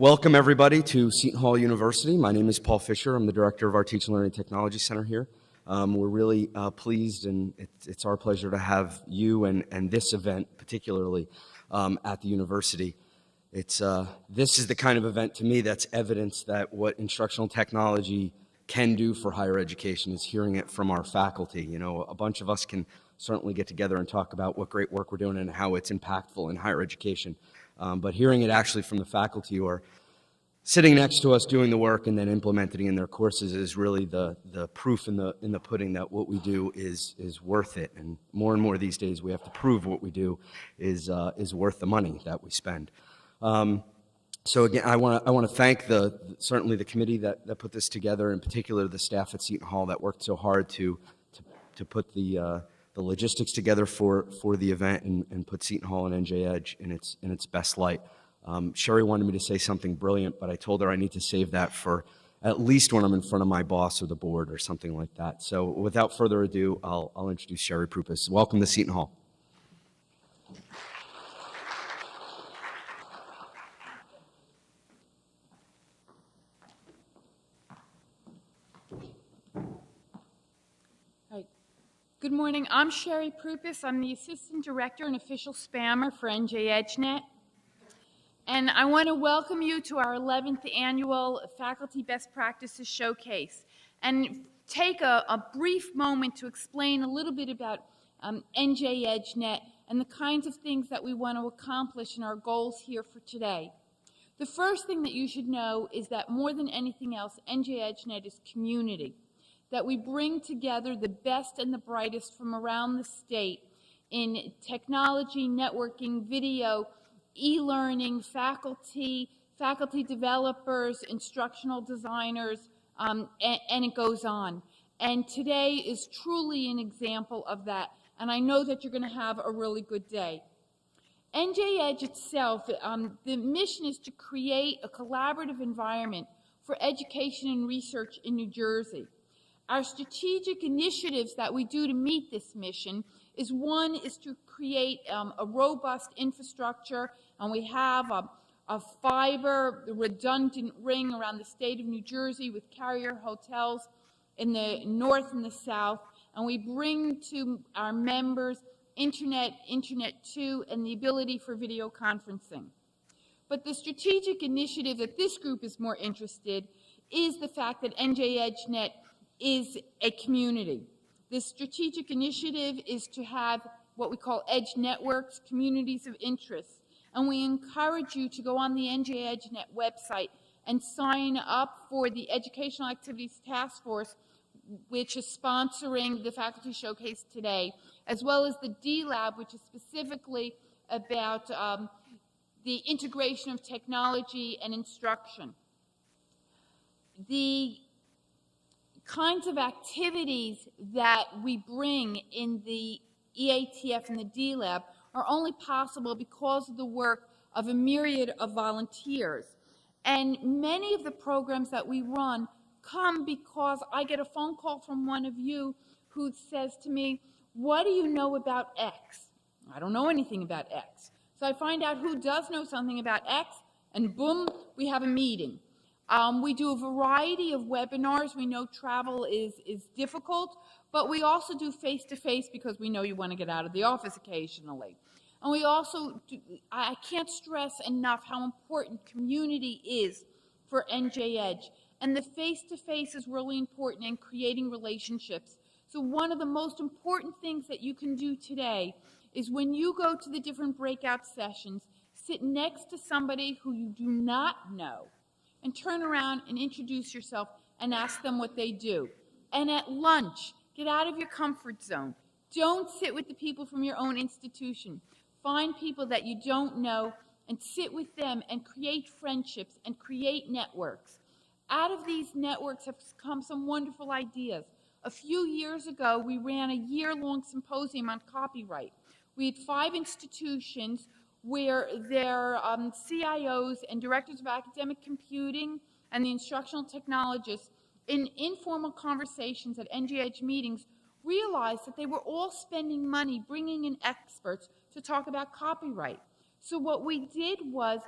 Welcome everybody to Seton Hall University. My name is Paul Fisher. I'm the director of our Teaching and Learning Technology Center here. We're really pleased, and it's our pleasure to have you and this event particularly at the university. This is the kind of event to me that's evidence that what instructional technology can do for higher education is hearing it from our faculty. You know, a bunch of us can certainly get together and talk about what great work we're doing and how it's impactful in higher education. But hearing it actually from the faculty who are sitting next to us doing the work and then implementing it in their courses is really the proof in the pudding that what we do is worth it. And more these days we have to prove what we do is worth the money that we spend. So again, I want to thank certainly the committee that put this together, in particular the staff at Seton Hall that worked so hard to put the logistics together for the event and put Seton Hall and NJEDge in its best light. Sherry wanted me to say something brilliant, but I told her I need to save that for at least when I'm in front of my boss or the board or something like that. So without further ado, I'll introduce Sherry Prupis. Welcome to Seton Hall. Good morning. I'm Sherry Prupis. I'm the Assistant Director and Official Spammer for NJEDge. And I want to welcome you to our 11th Annual Faculty Best Practices Showcase and take a brief moment to explain a little bit about NJEDge and the kinds of things that we want to accomplish in our goals here for today. The first thing that you should know is that more than anything else, NJEDge is community. That we bring together the best and the brightest from around the state in technology, networking, video, e-learning, faculty developers, instructional designers, and it goes on. And today is truly an example of that, and I know that you're going to have a really good day. NJEDge itself, the mission is to create a collaborative environment for education and research in New Jersey. Our strategic initiatives that we do to meet this mission is one is to create a robust infrastructure, and we have a fiber redundant ring around the state of New Jersey with carrier hotels in the north and the south, and we bring to our members internet too, and the ability for video conferencing. But the strategic initiative that this group is more interested is the fact that NJEDge is a community. This strategic initiative is to have what we call EDGE networks, communities of interest. And we encourage you to go on the NJEDge website and sign up for the Educational Activities Task Force, which is sponsoring the Faculty Showcase today, as well as the D-Lab, which is specifically about the integration of technology and instruction. The kinds of activities that we bring in the EATF and the D-Lab are only possible because of the work of a myriad of volunteers. And many of the programs that we run come because I get a phone call from one of you who says to me, "What do you know about X?" I don't know anything about X. So I find out who does know something about X, and boom, we have a meeting. We do a variety of webinars. We know travel is difficult, but we also do face-to-face because we know you want to get out of the office occasionally. And we also do, I can't stress enough how important community is for NJEDge. And the face-to-face is really important in creating relationships. So one of the most important things that you can do today is when you go to the different breakout sessions, sit next to somebody who you do not know, and turn around and introduce yourself and ask them what they do. And at lunch, get out of your comfort zone. Don't sit with the people from your own institution. Find people that you don't know and sit with them and create friendships and create networks. Out of these networks have come some wonderful ideas. A few years ago, we ran a year-long symposium on copyright. We had 5 institutions where their CIOs and directors of academic computing and the instructional technologists in informal conversations at NJEDge meetings realized that they were all spending money bringing in experts to talk about copyright. So what we did was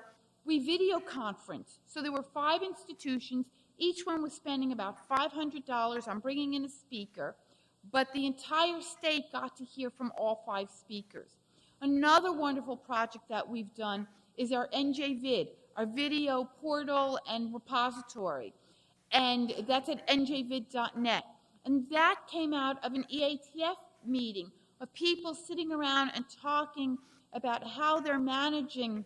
We video conference. So there were 5 institutions. Each one was spending about $500 on bringing in a speaker, but the entire state got to hear from all 5 speakers. Another wonderful project that we've done is our NJEDge, our video portal and repository. And that's at njvid.net. And that came out of an EATF meeting of people sitting around and talking about how they're managing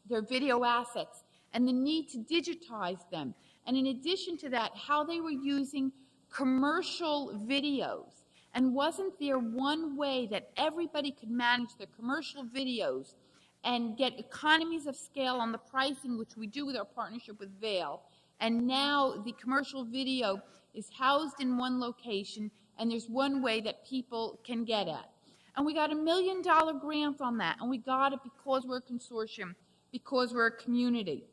their video assets and the need to digitize them. And in addition to that, how they were using commercial videos. And wasn't there one way that everybody could manage their commercial videos and get economies of scale on the pricing, which we do with our partnership with Vail? And now the commercial video is housed in one location, and there's one way that people can get at. And we got $1 million grant on that, and we got it because we're a consortium, because we're a community.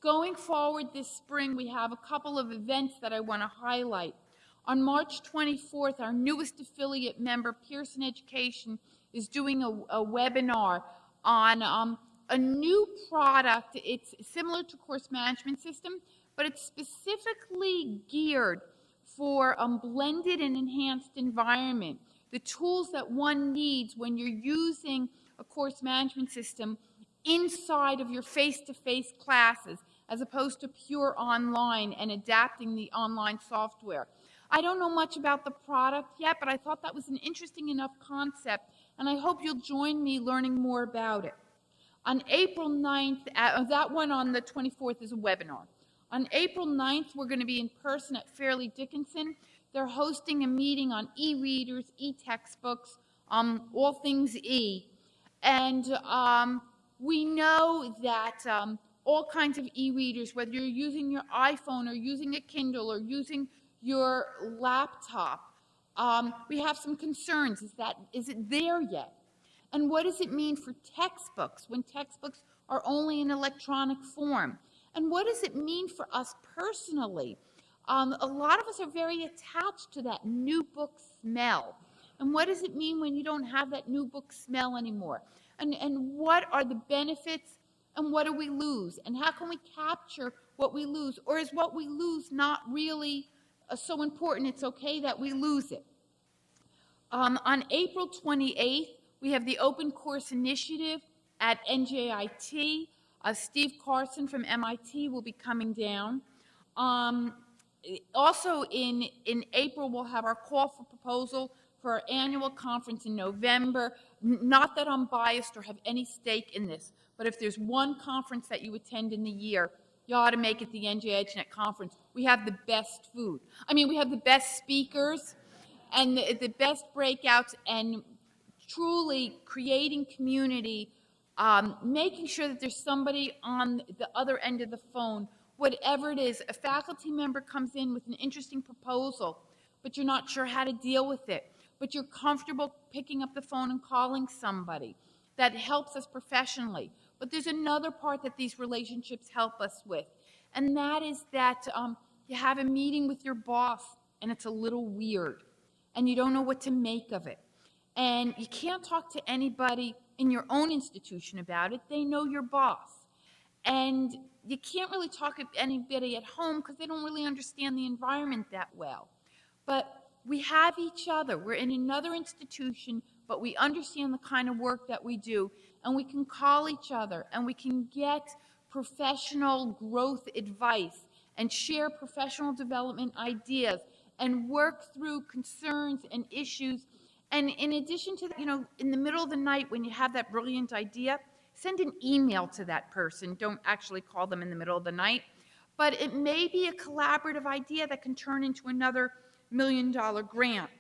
Going forward this spring, we have a couple of events that I want to highlight. On March 24th, our newest affiliate member, Pearson Education, is doing a webinar on a new product. It's similar to course management system, but it's specifically geared for a blended and enhanced environment. The tools that one needs when you're using a course management system inside of your face-to-face classes, as opposed to pure online and adapting the online software. I don't know much about the product yet, but I thought that was an interesting enough concept, and I hope you'll join me learning more about it. On April 9th, that one on the 24th is a webinar. On April 9th, we're going to be in person at Fairleigh Dickinson. They're hosting a meeting on e-readers, e-textbooks, all things e. And we know that all kinds of e-readers, whether you're using your iPhone or using a Kindle or using your laptop, we have some concerns. Is it there yet? And what does it mean for textbooks when textbooks are only in electronic form? And what does it mean for us personally? A lot of us are very attached to that new book smell. And what does it mean when you don't have that new book smell anymore? And what are the benefits and what do we lose? And how can we capture what we lose? Or is what we lose not really so important it's okay that we lose it? On April 28th, we have the Open Course Initiative at NJIT. Steve Carson from MIT will be coming down. Also in April, we'll have our call for proposal for our annual conference in November. Not that I'm biased or have any stake in this, but if there's one conference that you attend in the year, you ought to make it the NJEDge conference. We have the best food. I mean, we have the best speakers and the best breakouts, and truly creating community, making sure that there's somebody on the other end of the phone, whatever it is. A faculty member comes in with an interesting proposal, but you're not sure how to deal with it, but you're comfortable picking up the phone and calling somebody. That helps us professionally. But there's another part that these relationships help us with, and that is that you have a meeting with your boss, and it's a little weird, and you don't know what to make of it. And you can't talk to anybody in your own institution about it. They know your boss. And you can't really talk to anybody at home because they don't really understand the environment that well. But we have each other. We're in another institution, but we understand the kind of work that we do, and we can call each other, and we can get professional growth advice and share professional development ideas and work through concerns and issues. And in addition to that, in the middle of the night when you have that brilliant idea, send an email to that person. Don't actually call them in the middle of the night. But it may be a collaborative idea that can turn into another $1 million grant.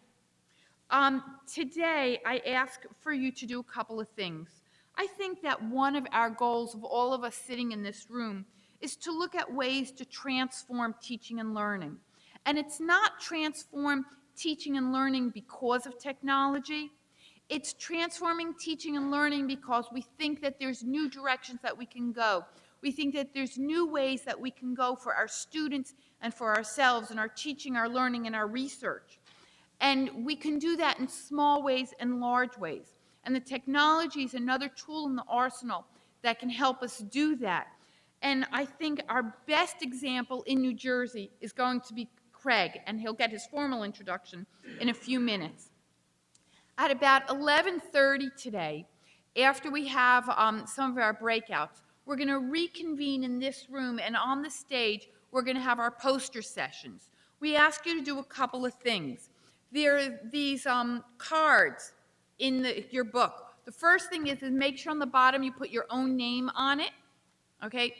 Today, I ask for you to do a couple of things. I think that one of our goals of all of us sitting in this room is to look at ways to transform teaching and learning. And it's not transform teaching and learning because of technology. It's transforming teaching and learning because we think that there's new directions that we can go. We think that there's new ways that we can go for our students and for ourselves in our teaching, our learning, and our research. And we can do that in small ways and large ways. And the technology is another tool in the arsenal that can help us do that. And I think our best example in New Jersey is going to be Craig, and he'll get his formal introduction in a few minutes. At about 11:30 today, after we have some of our breakouts, we're going to reconvene in this room, and on the stage, we're going to have our poster sessions. We ask you to do a couple of things. There are these cards in your book. The first thing is make sure on the bottom you put your own name on it, okay?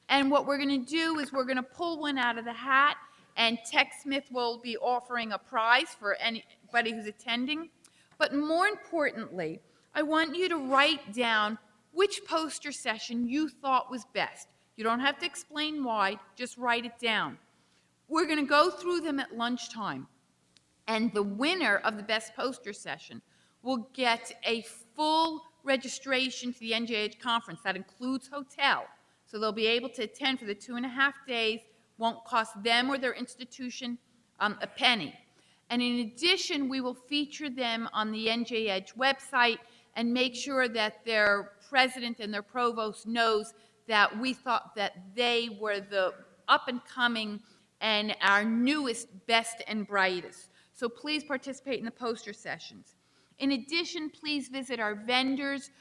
And what we're going to do is we're going to pull one out of the hat, and TechSmith will be offering a prize for anybody who's attending. But more importantly, I want you to write down which poster session you thought was best. You don't have to explain why, just write it down. We're going to go through them at lunchtime, and the winner of the best poster session will get a full registration to the NJEDge conference. That includes hotel. So they'll be able to attend for the 2.5 days, won't cost them or their institution a penny. And in addition, we will feature them on the NJEDge website and make sure that their president and their provost knows that we thought that they were the up-and-coming and our newest, best, and brightest. So please participate in the poster sessions. In addition, please visit our vendors.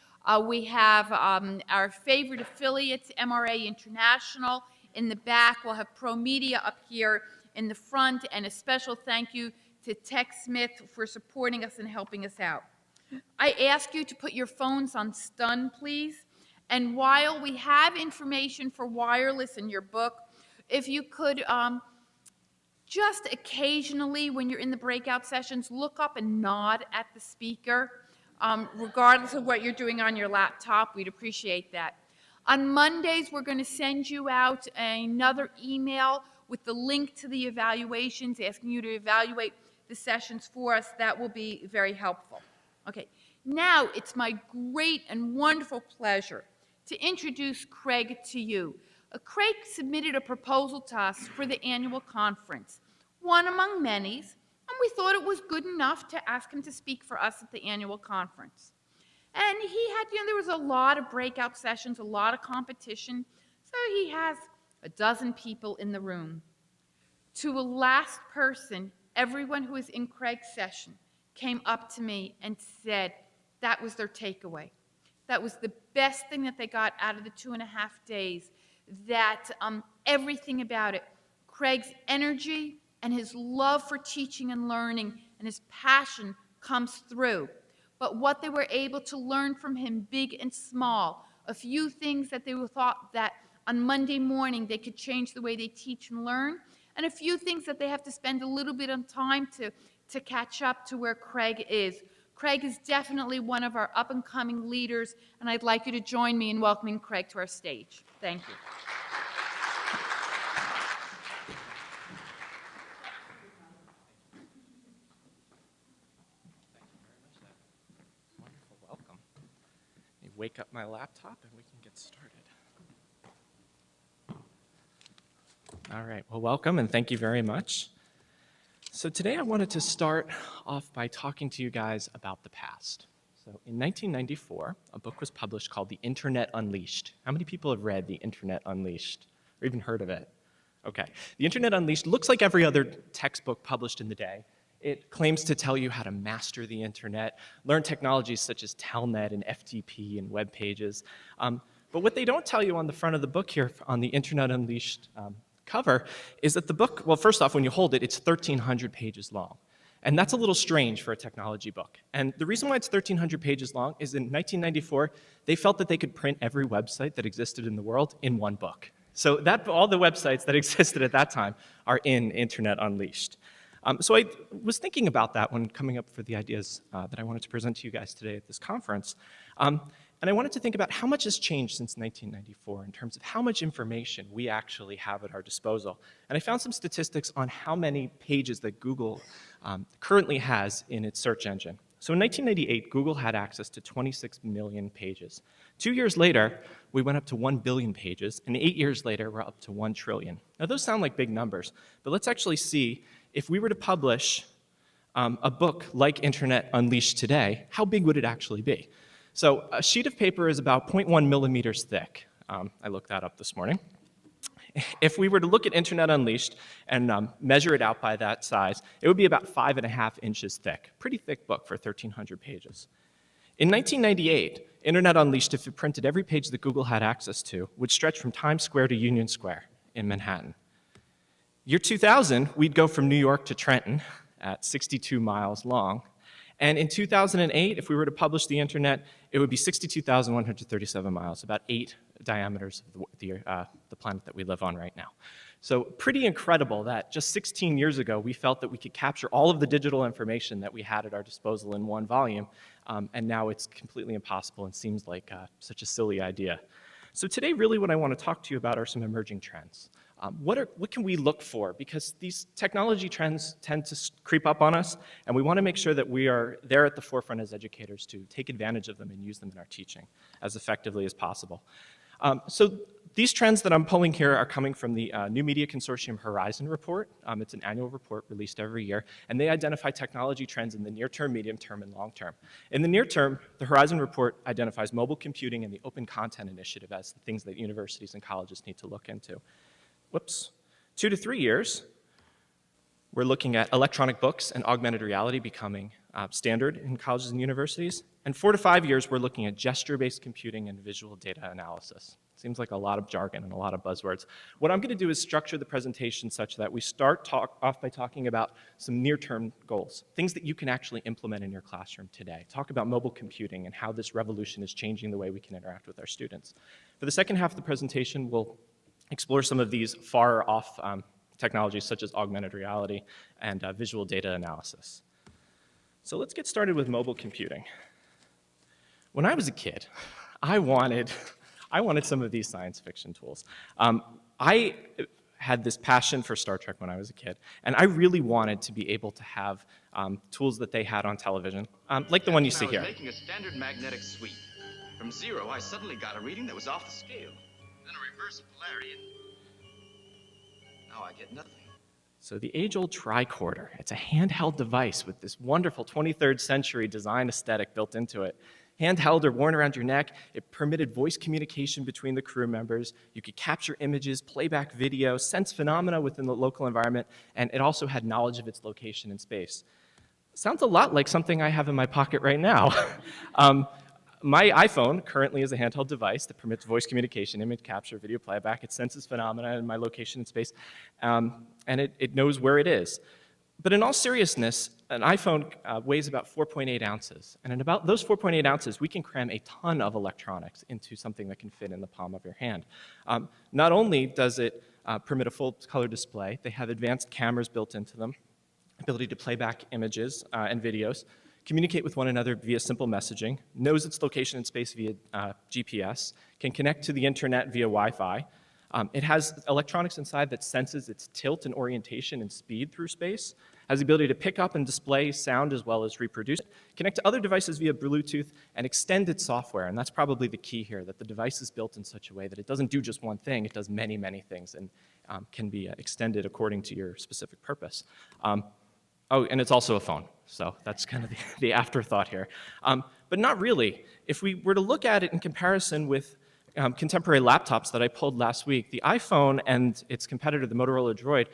We have our favorite affiliates, MRA International, in the back. We'll have ProMedia up here in the front, and a special thank you to TechSmith for supporting us and helping us out. I ask you to put your phones on stun, please. And while we have information for wireless in your book, if you could just occasionally, when you're in the breakout sessions, look up and nod at the speaker, regardless of what you're doing on your laptop. We'd appreciate that. On Mondays, we're going to send you out another email with the link to the evaluations, asking you to evaluate the sessions for us. That will be very helpful. Okay, now it's my great and wonderful pleasure to introduce Craig to you. Craig submitted a proposal to us for the annual conference, one among many, and we thought it was good enough to ask him to speak for us at the annual conference. And he had, there was a lot of breakout sessions, a lot of competition, so he has a dozen people in the room. To a last person, everyone who was in Craig's session came up to me and said that was their takeaway. That was the best thing that they got out of the 2.5 days, that everything about it, Craig's energy and his love for teaching and learning and his passion comes through. But what they were able to learn from him, big and small, a few things that they thought that on Monday morning they could change the way they teach and learn, and a few things that they have to spend a little bit of time to catch up to where Craig is. Craig is definitely one of our up-and-coming leaders, and I'd like you to join me in welcoming Craig to our stage. Thank you. Wonderful welcome. Let me wake up my laptop and we can get started. All right, well, welcome and thank you very much. So today I wanted to start off by talking to you guys about the past. So in 1994, a book was published called The Internet Unleashed. How many people have read The Internet Unleashed or even heard of it? Okay. The Internet Unleashed looks like every other textbook published in the day. It claims to tell you how to master the internet, learn technologies such as Telnet and FTP and web pages. But what they don't tell you on the front of the book here on the Internet Unleashed cover is that the book, well, first off, when you hold it, it's 1,300 pages long. And that's a little strange for a technology book. And the reason why it's 1,300 pages long is in 1994, they felt that they could print every website that existed in the world in one book. So all the websites that existed at that time are in Internet Unleashed. So I was thinking about that when coming up for the ideas that I wanted to present to you guys today at this conference. And I wanted to think about how much has changed since 1994 in terms of how much information we actually have at our disposal. And I found some statistics on how many pages that Google currently has in its search engine. So in 1998, Google had access to 26 million pages. 2 years later, we went up to 1 billion pages, and 8 years later, we're up to 1 trillion. Now, those sound like big numbers, but let's actually see if we were to publish a book like Internet Unleashed today, how big would it actually be? So a sheet of paper is about 0.1 millimeters thick. I looked that up this morning. If we were to look at Internet Unleashed and measure it out by that size, it would be about 5.5 inches thick. Pretty thick book for 1,300 pages. In 1998, Internet Unleashed, if it printed every page that Google had access to, would stretch from Times Square to Union Square in Manhattan. Year 2000, we'd go from New York to Trenton at 62 miles long. And in 2008, if we were to publish the internet, it would be 62,137 miles, about 8 diameters of the planet that we live on right now. So pretty incredible that just 16 years ago, we felt that we could capture all of the digital information that we had at our disposal in one volume, and now it's completely impossible and seems like such a silly idea. So today, really what I want to talk to you about are some emerging trends. What can we look for? Because these technology trends tend to creep up on us, and we want to make sure that we are there at the forefront as educators to take advantage of them and use them in our teaching as effectively as possible. So these trends that I'm pulling here are coming from the New Media Consortium Horizon report. It's an annual report released every year, and they identify technology trends in the near term, medium term, and long term. In the near term, the Horizon report identifies mobile computing and the Open Content Initiative as the things that universities and colleges need to look into. 2 to 3 years, we're looking at electronic books and augmented reality becoming standard in colleges and universities. And 4 to 5 years, we're looking at gesture-based computing and visual data analysis. Seems like a lot of jargon and a lot of buzzwords. What I'm going to do is structure the presentation such that we start off by talking about some near-term goals, things that you can actually implement in your classroom today. Talk about mobile computing and how this revolution is changing the way we can interact with our students. For the second half of the presentation, we'll explore some of these far-off technologies such as augmented reality and visual data analysis. So let's get started with mobile computing. When I was a kid, I wanted some of these science fiction tools. I had this passion for Star Trek when I was a kid, and I really wanted to be able to have tools that they had on television, like the one you see here. I was making a standard magnetic sweep. From 0, I suddenly got a reading that was off the scale. Then a reverse polarity, and now I get nothing. So the age-old tricorder, it's a handheld device with this wonderful 23rd century design aesthetic built into it. Handheld or worn around your neck, it permitted voice communication between the crew members. You could capture images, playback video, sense phenomena within the local environment, and it also had knowledge of its location in space. Sounds a lot like something I have in my pocket right now. My iPhone currently is a handheld device that permits voice communication, image capture, video playback. It senses phenomena in my location in space, and it knows where it is. But in all seriousness, an iPhone weighs about 4.8 ounces. And in about those 4.8 ounces, we can cram a ton of electronics into something that can fit in the palm of your hand. Not only does it permit a full color display, they have advanced cameras built into them, ability to play back images and videos, communicate with one another via simple messaging, knows its location in space via GPS, can connect to the internet via Wi-Fi. It has electronics inside that senses its tilt and orientation and speed through space, has the ability to pick up and display sound as well as reproduce it, connect to other devices via Bluetooth, and extend its software. And that's probably the key here, that the device is built in such a way that it doesn't do just one thing, it does many, many things, and can be extended according to your specific purpose. Oh, and it's also a phone, so that's kind of the afterthought here. But not really. If we were to look at it in comparison with contemporary laptops that I pulled last week, the iPhone and its competitor, the Motorola Droid,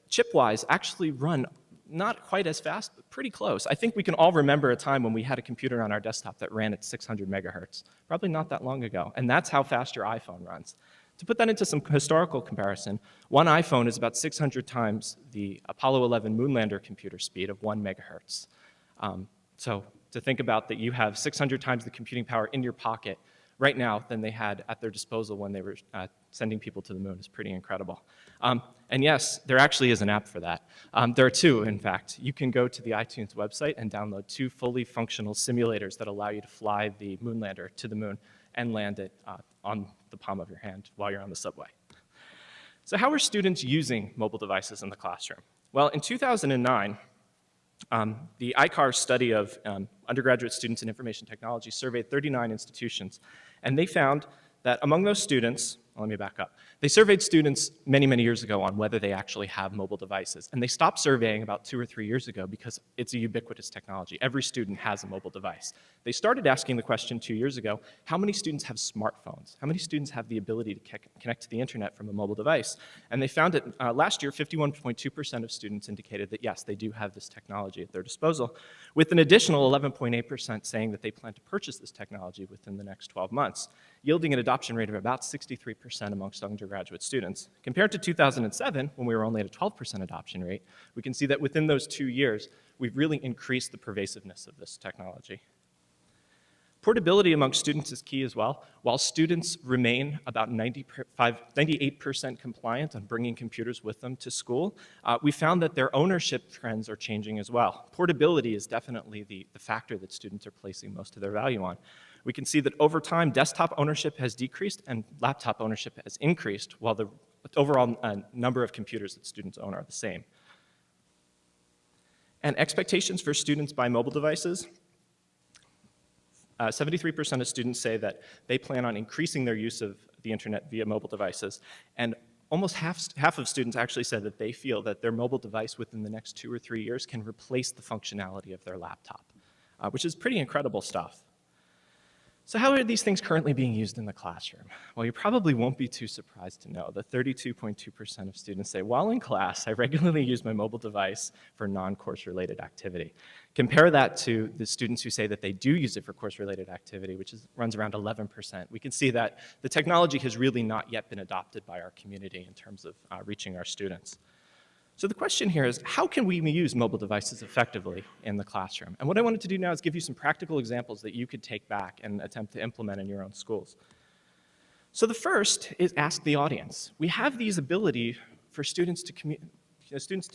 chip-wise, actually run not quite as fast, but pretty close. I think we can all remember a time when we had a computer on our desktop that ran at 600 megahertz, probably not that long ago, and that's how fast your iPhone runs. To put that into some historical comparison, one iPhone is about 600 times the Apollo 11 moonlander computer speed of 1 megahertz. So to think about that you have 600 times the computing power in your pocket right now than they had at their disposal when they were sending people to the moon is pretty incredible. And yes, there actually is an app for that. There are two, in fact. You can go to the iTunes website and download 2 fully functional simulators that allow you to fly the moonlander to the moon and land it on the palm of your hand while you're on the subway. So how are students using mobile devices in the classroom? Well, in 2009, the ICAR study of undergraduate students in information technology surveyed 39 institutions, and they found that among those students, let me back up. They surveyed students many, many years ago on whether they actually have mobile devices. And they stopped surveying about 2 or 3 years ago because it's a ubiquitous technology. Every student has a mobile device. They started asking the question 2 years ago, how many students have smartphones? How many students have the ability to connect to the internet from a mobile device? And they found that last year, 51.2% of students indicated that yes, they do have this technology at their disposal, with an additional 11.8% saying that they plan to purchase this technology within the next 12 months, yielding an adoption rate of about 63% amongst undergraduate students. Compared to 2007, when we were only at a 12% adoption rate, we can see that within those 2 years, we've really increased the pervasiveness of this technology. Portability among students is key as well. While students remain about 98% compliant on bringing computers with them to school, we found that their ownership trends are changing as well. Portability is definitely the factor that students are placing most of their value on. We can see that over time, desktop ownership has decreased and laptop ownership has increased, while the overall number of computers that students own are the same. And expectations for students by mobile devices, 73% of students say that they plan on increasing their use of the internet via mobile devices, and almost half of students actually said that they feel that their mobile device within the next 2 or 3 years can replace the functionality of their laptop, which is pretty incredible stuff. So how are these things currently being used in the classroom? Well, you probably won't be too surprised to know that 32.2% of students say, while in class, I regularly use my mobile device for non-course related activity. Compare that to the students who say that they do use it for course-related activity, which runs around 11%. We can see that the technology has really not yet been adopted by our community in terms of reaching our students. So the question here is, how can we use mobile devices effectively in the classroom? And what I wanted to do now is give you some practical examples that you could take back and attempt to implement in your own schools. So the first is ask the audience. We have these ability for students to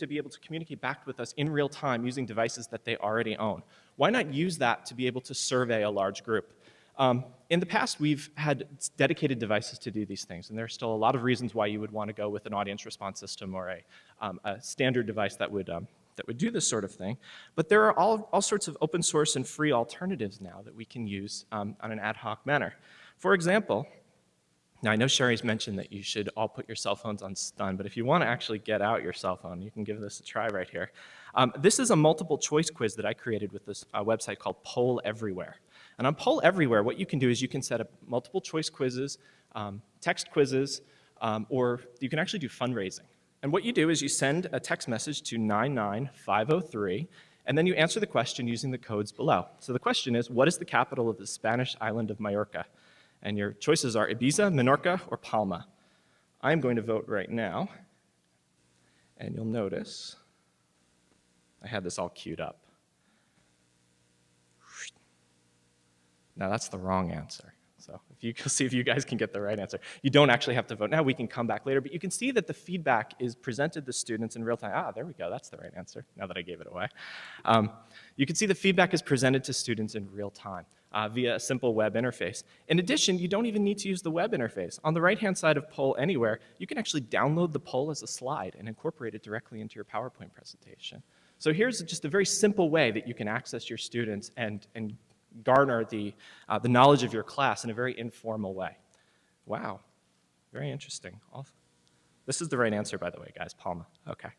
be able to communicate back with us in real time using devices that they already own. Why not use that to be able to survey a large group? In the past, we've had dedicated devices to do these things, and there are still a lot of reasons why you would want to go with an audience response system or a standard device that would do this sort of thing. But there are all sorts of open source and free alternatives now that we can use on an ad hoc manner. For example, now I know Sherry's mentioned that you should all put your cell phones on stun, but if you want to actually get out your cell phone, you can give this a try right here. This is a multiple choice quiz that I created with this website called Poll Everywhere. And on Poll Everywhere, what you can do is you can set up multiple choice quizzes, text quizzes, or you can actually do fundraising. And what you do is you send a text message to 99503, and then you answer the question using the codes below. So the question is, what is the capital of the Spanish island of Majorca? And your choices are Ibiza, Menorca, or Palma. I'm going to vote right now, and you'll notice I had this all queued up. Now that's the wrong answer. So if you can see if you guys can get the right answer. You don't actually have to vote now. We can come back later. But you can see that the feedback is presented to students in real time. Ah, there we go. That's the right answer, now that I gave it away. You can see the feedback is presented to students in real time via a simple web interface. In addition, you don't even need to use the web interface. On the right-hand side of Poll Anywhere, you can actually download the poll as a slide and incorporate it directly into your PowerPoint presentation. So here's just a very simple way that you can access your students and garner the knowledge of your class in a very informal way. Wow, very interesting. This is the right answer, by the way, guys, Palma. Okay.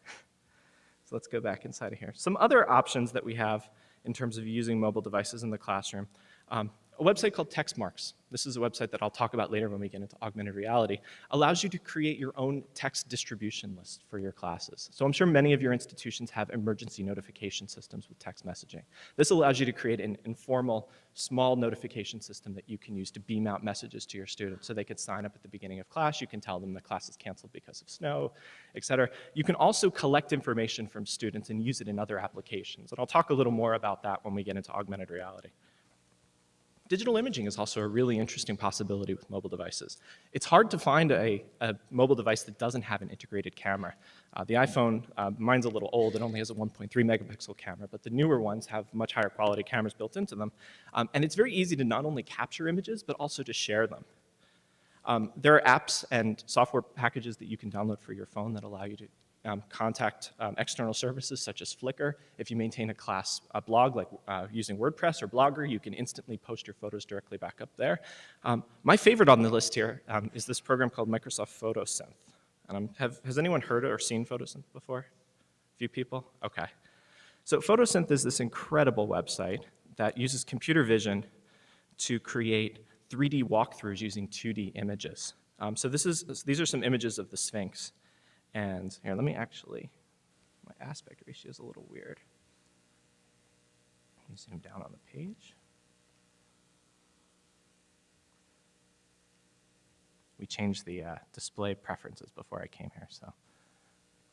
So let's go back inside of here. Some other options that we have in terms of using mobile devices in the classroom. A website called Textmarks. This is a website that I'll talk about later when we get into augmented reality. Allows you to create your own text distribution list for your classes. So I'm sure many of your institutions have emergency notification systems with text messaging. This allows you to create an informal, small notification system that you can use to beam out messages to your students so they could sign up at the beginning of class. You can tell them the class is canceled because of snow, et cetera. You can also collect information from students and use it in other applications. And I'll talk a little more about that when we get into augmented reality. Digital imaging is also a really interesting possibility with mobile devices. It's hard to find a mobile device that doesn't have an integrated camera. The iPhone, mine's a little old, it only has a 1.3 megapixel camera, but the newer ones have much higher quality cameras built into them. And it's very easy to not only capture images, but also to share them. There are apps and software packages that you can download for your phone that allow you to contact external services such as Flickr. If you maintain a blog like using WordPress or Blogger, you can instantly post your photos directly back up there. My favorite on the list here is this program called Microsoft PhotoSynth. Has anyone heard or seen PhotoSynth before? A few people? Okay. So PhotoSynth is this incredible website that uses computer vision to create 3D walkthroughs using 2D images. So these are some images of the Sphinx. And here, let me actually, my aspect ratio is a little weird. Let me zoom down on the page. We changed the display preferences before I came here, so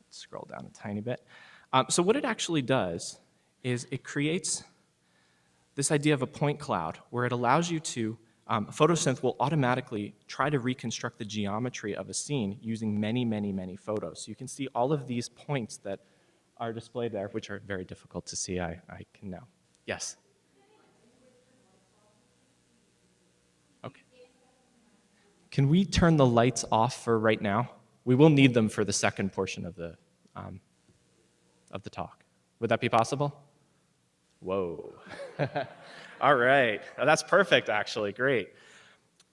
let's scroll down a tiny bit. So what it actually does is it creates this idea of a point cloud where it allows you to, PhotoSynth will automatically try to reconstruct the geometry of a scene using many, many, many photos. So you can see all of these points that are displayed there, which are very difficult to see, I can know. Yes? Okay. Can we turn the lights off for right now? We will need them for the second portion of the talk. Would that be possible? Whoa. All right. That's perfect, actually. Great.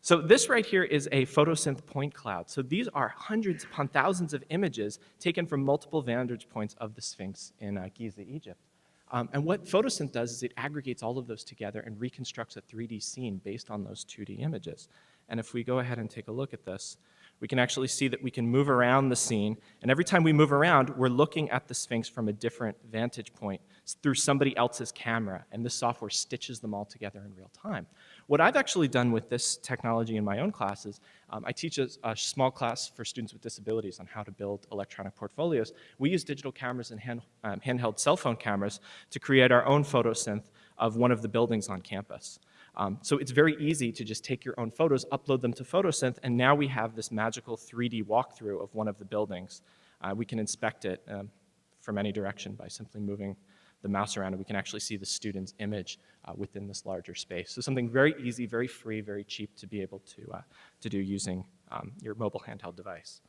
So this right here is a PhotoSynth point cloud. So these are hundreds upon thousands of images taken from multiple vantage points of the Sphinx in Giza, Egypt. And what PhotoSynth does is it aggregates all of those together and reconstructs a 3D scene based on those 2D images. And if we go ahead and take a look at this, we can actually see that we can move around the scene, and every time we move around, we're looking at the Sphinx from a different vantage point through somebody else's camera, and this software stitches them all together in real time. What I've actually done with this technology in my own classes, I teach a small class for students with disabilities on how to build electronic portfolios. We use digital cameras and handheld cell phone cameras to create our own photosynth of one of the buildings on campus. So it's very easy to just take your own photos, upload them to PhotoSynth, and now we have this magical 3D walkthrough of one of the buildings. We can inspect it from any direction by simply moving the mouse around, and we can actually see the student's image within this larger space. So something very easy, very free, very cheap to be able to do using your mobile handheld device.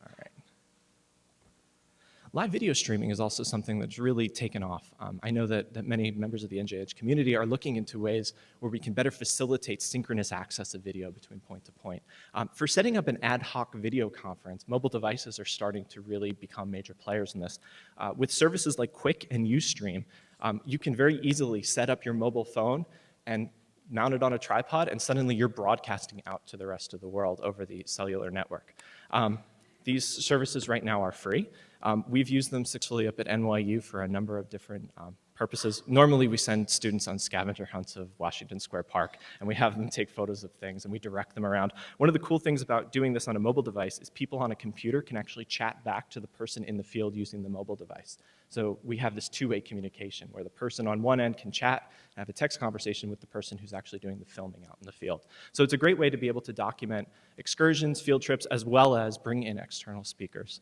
All right. Live video streaming is also something that's really taken off. I know that many members of the NJEDge community are looking into ways where we can better facilitate synchronous access of video between point to point. For setting up an ad hoc video conference, mobile devices are starting to really become major players in this. With services like Quick and Ustream, you can very easily set up your mobile phone and mount it on a tripod, and suddenly you're broadcasting out to the rest of the world over the cellular network. These services right now are free. We've used them successfully up at NYU for a number of different purposes. Normally, we send students on scavenger hunts of Washington Square Park, and we have them take photos of things, and we direct them around. One of the cool things about doing this on a mobile device is people on a computer can actually chat back to the person in the field using the mobile device. So we have this two-way communication where the person on one end can chat and have a text conversation with the person who's actually doing the filming out in the field. So it's a great way to be able to document excursions, field trips, as well as bring in external speakers,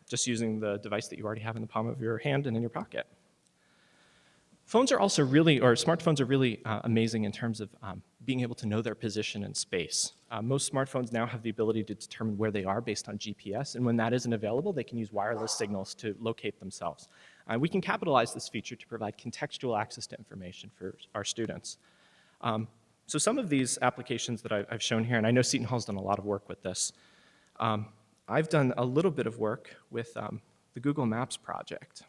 just using the device that you already have in the palm of your hand and in your pocket. Phones are also really, or smartphones are really amazing in terms of being able to know their position in space. Most smartphones now have the ability to determine where they are based on GPS, and when that isn't available, they can use wireless signals to locate themselves. We can capitalize this feature to provide contextual access to information for our students. So some of these applications that I've shown here, and I know Seton Hall's done a lot of work with this. I've done a little bit of work with the Google Maps project.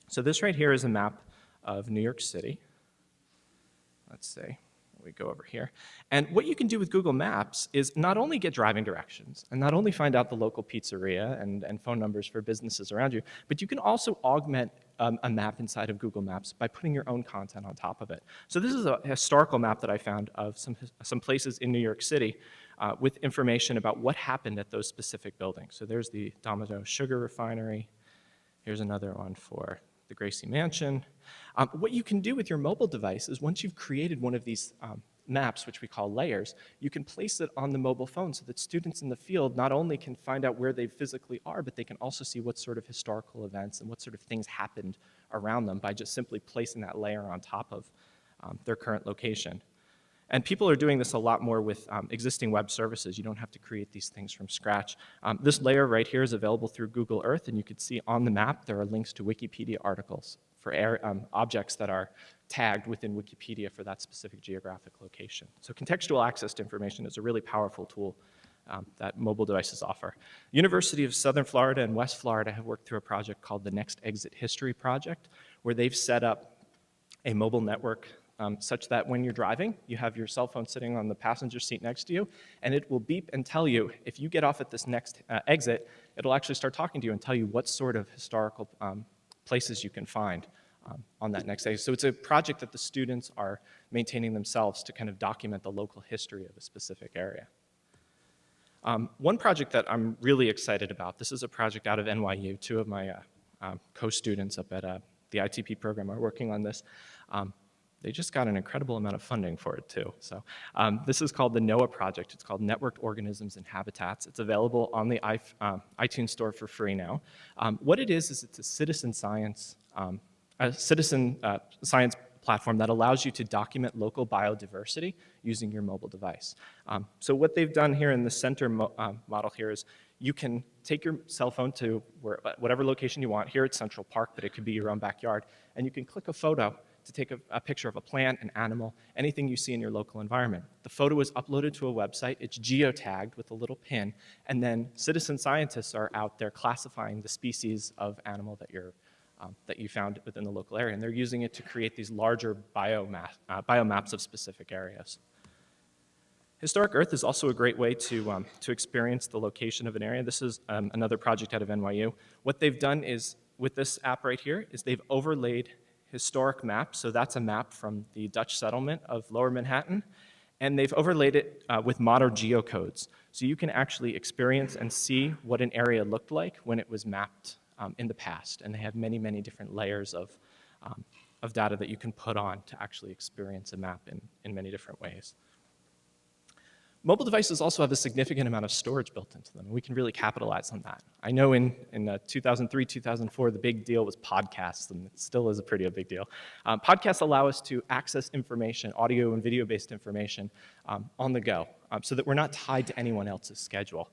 So this right here is a map of New York City. Let's say we go over here. And what you can do with Google Maps is not only get driving directions and not only find out the local pizzeria and phone numbers for businesses around you, but you can also augment a map inside of Google Maps by putting your own content on top of it. So this is a historical map that I found of some places in New York City with information about what happened at those specific buildings. So there's the Domino Sugar Refinery. Here's another one for the Gracie Mansion. What you can do with your mobile device is once you've created one of these maps, which we call layers, you can place it on the mobile phone so that students in the field not only can find out where they physically are, but they can also see what sort of historical events and what sort of things happened around them by just simply placing that layer on top of their current location. And people are doing this a lot more with existing web services. You don't have to create these things from scratch. This layer right here is available through Google Earth, and you can see on the map there are links to Wikipedia articles for objects that are tagged within Wikipedia for that specific geographic location. So contextual access to information is a really powerful tool that mobile devices offer. University of Southern Florida and West Florida have worked through a project called the Next Exit History Project, where they've set up a mobile network such that when you're driving, you have your cell phone sitting on the passenger seat next to you, and it will beep and tell you, if you get off at this next exit, it'll actually start talking to you and tell you what sort of historical places you can find on that next exit. So it's a project that the students are maintaining themselves to kind of document the local history of a specific area. One project that I'm really excited about, this is a project out of NYU. Two of my co-students up at the ITP program are working on this. They just got an incredible amount of funding for it too. So this is called the NOAA project. It's called Networked Organisms and Habitats. It's available on the iTunes store for free now. What it is it's a citizen science platform that allows you to document local biodiversity using your mobile device. So what they've done here in the center model here is you can take your cell phone to whatever location you want. Here it's Central Park, but it could be your own backyard. And you can click a photo to take a picture of a plant, an animal, anything you see in your local environment. The photo is uploaded to a website, it's geotagged with a little pin, and then citizen scientists are out there classifying the species of animal that you found within the local area, and they're using it to create these larger biomaps of specific areas. Historic Earth is also a great way to experience the location of an area. This is another project out of NYU. What they've done is, with this app right here, is they've overlaid historic maps. So that's a map from the Dutch settlement of Lower Manhattan, and they've overlaid it with modern geocodes. So you can actually experience and see what an area looked like when it was mapped in the past. And they have many, many different layers of data that you can put on to actually experience a map in many different ways. Mobile devices also have a significant amount of storage built into them, and we can really capitalize on that. I know in 2003, 2004, the big deal was podcasts, and it still is a pretty big deal. Podcasts allow us to access information, audio and video-based information, on the go, so that we're not tied to anyone else's schedule.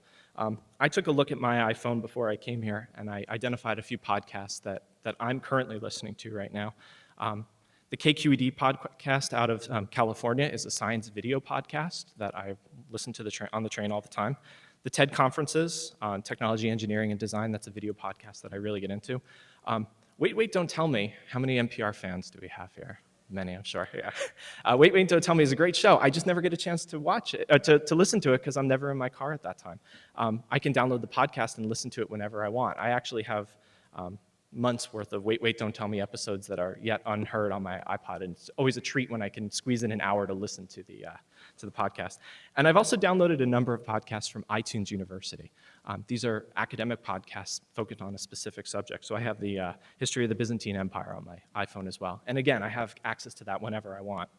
I took a look at my iPhone before I came here, and I identified a few podcasts that I'm currently listening to right now. The KQED podcast out of California is a science video podcast that I listen to on the train all the time. The TED conferences on technology, engineering, and design, that's a video podcast that I really get into. Wait, Don't Tell Me. How many NPR fans do we have here? Many, I'm sure, yeah. Wait, Don't Tell Me is a great show. I just never get a chance to watch it, to listen to it, because I'm never in my car at that time. I can download the podcast and listen to it whenever I want. I actually have months worth of Wait, Don't Tell Me episodes that are yet unheard on my iPod, and it's always a treat when I can squeeze in an hour to listen to the podcast. And I've also downloaded a number of podcasts from iTunes University. These are academic podcasts focused on a specific subject. So I have the history of the Byzantine Empire on my iPhone as well. And again, I have access to that whenever I want.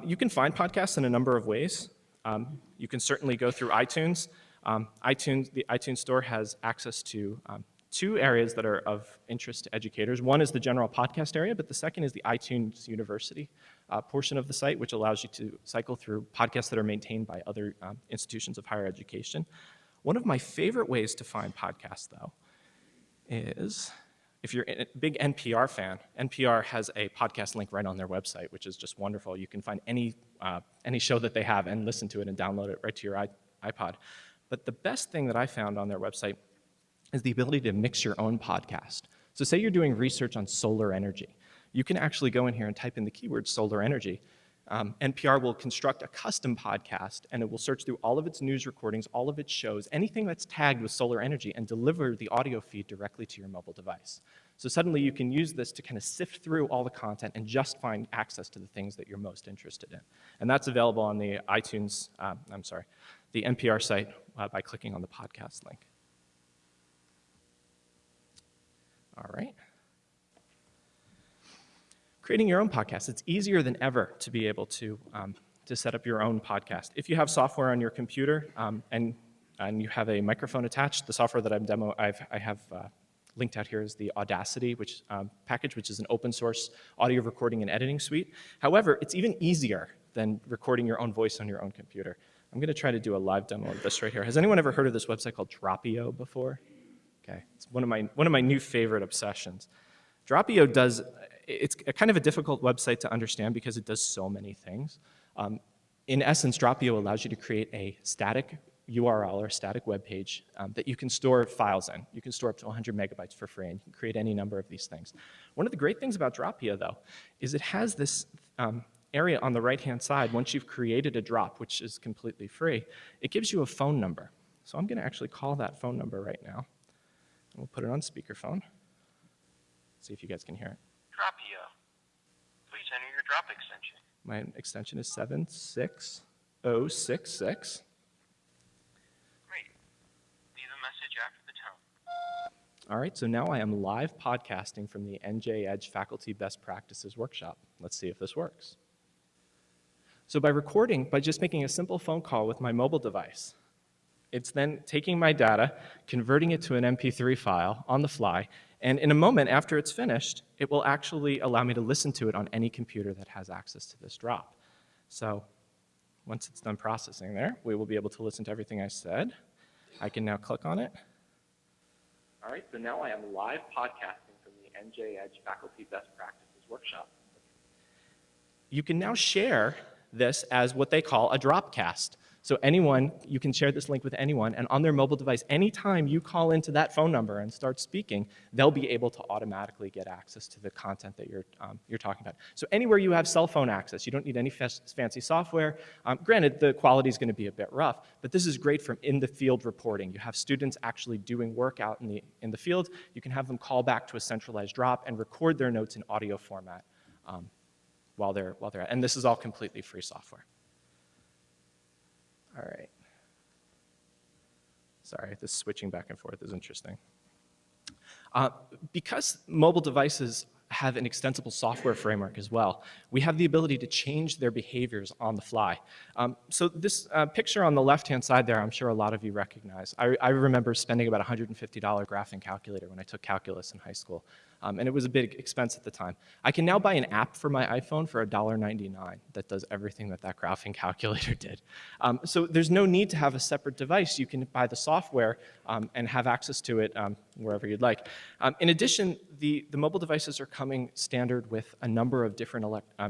You can find podcasts in a number of ways. You can certainly go through iTunes. The iTunes store has access to two areas that are of interest to educators. One is the general podcast area, but the second is the iTunes University portion of the site, which allows you to cycle through podcasts that are maintained by other institutions of higher education. One of my favorite ways to find podcasts, though, is if you're a big NPR fan, NPR has a podcast link right on their website, which is just wonderful. You can find any show that they have and listen to it and download it right to your iPod. But the best thing that I found on their website is the ability to mix your own podcast. So say you're doing research on solar energy. You can actually go in here and type in the keyword solar energy. NPR will construct a custom podcast, and it will search through all of its news recordings, all of its shows, anything that's tagged with solar energy, and deliver the audio feed directly to your mobile device. So suddenly you can use this to kind of sift through all the content and just find access to the things that you're most interested in. And that's available on the the NPR site by clicking on the podcast link. All right. Creating your own podcast. It's easier than ever to be able to set up your own podcast. If you have software on your computer and you have a microphone attached, the software that I have linked out here is the Audacity package, which is an open source audio recording and editing suite. However, it's even easier than recording your own voice on your own computer. I'm going to try to do a live demo of this right here. Has anyone ever heard of this website called Dropio before? Okay, it's one of my new favorite obsessions. Dropio does, it's a kind of a difficult website to understand because it does so many things. In essence, Dropio allows you to create a static URL or a static web page that you can store files in. You can store up to 100 megabytes for free, and you can create any number of these things. One of the great things about Dropio, though, is it has this area on the right-hand side. Once you've created a drop, which is completely free, it gives you a phone number. So I'm going to actually call that phone number right now. And we'll put it on speakerphone. See if you guys can hear it. Dropio. Please enter your drop extension. My extension is 76066. Great. Leave a message after the tone. All right, so now I am live podcasting from the NJEDge Faculty Best Practices Workshop. Let's see if this works. So by just making a simple phone call with my mobile device, it's then taking my data, converting it to an MP3 file on the fly, and in a moment after it's finished, it will actually allow me to listen to it on any computer that has access to this drop. So once it's done processing there, we will be able to listen to everything I said. I can now click on it. All right, so now I am live podcasting from the NJEDge Faculty Best Practices Workshop. You can now share this as what they call a dropcast. So anyone, you can share this link with anyone, and on their mobile device, anytime you call into that phone number and start speaking, they'll be able to automatically get access to the content that you're talking about. So anywhere you have cell phone access, you don't need any fancy software. Granted, the quality is going to be a bit rough, but this is great from in-the-field reporting. You have students actually doing work out in the field. You can have them call back to a centralized drop and record their notes in audio format while they're at. And this is all completely free software. All right. Sorry, this switching back and forth is interesting. Because mobile devices have an extensible software framework as well, we have the ability to change their behaviors on the fly. So this picture on the left-hand side there, I'm sure a lot of you recognize. I remember spending about $150 graphing calculator when I took calculus in high school. And it was a big expense at the time. I can now buy an app for my iPhone for $1.99 that does everything that graphing calculator did. So there's no need to have a separate device. You can buy the software and have access to it wherever you'd like. In addition, the mobile devices are coming standard with a number of different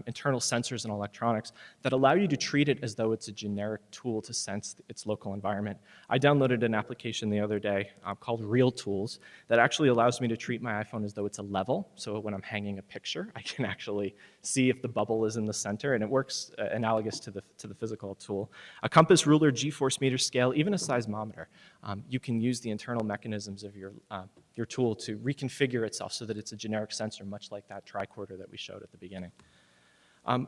internal sensors and electronics that allow you to treat it as though it's a generic tool to sense its local environment. I downloaded an application the other day called Real Tools that actually allows me to treat my iPhone as though it's a level. So when I'm hanging a picture, I can actually see if the bubble is in the center, and it works analogous to the physical tool. A compass, ruler, G-force meter, scale, even a seismometer. You can use the internal mechanisms of your tool to reconfigure itself so that it's a generic sensor, much like that tricorder that we showed at the beginning.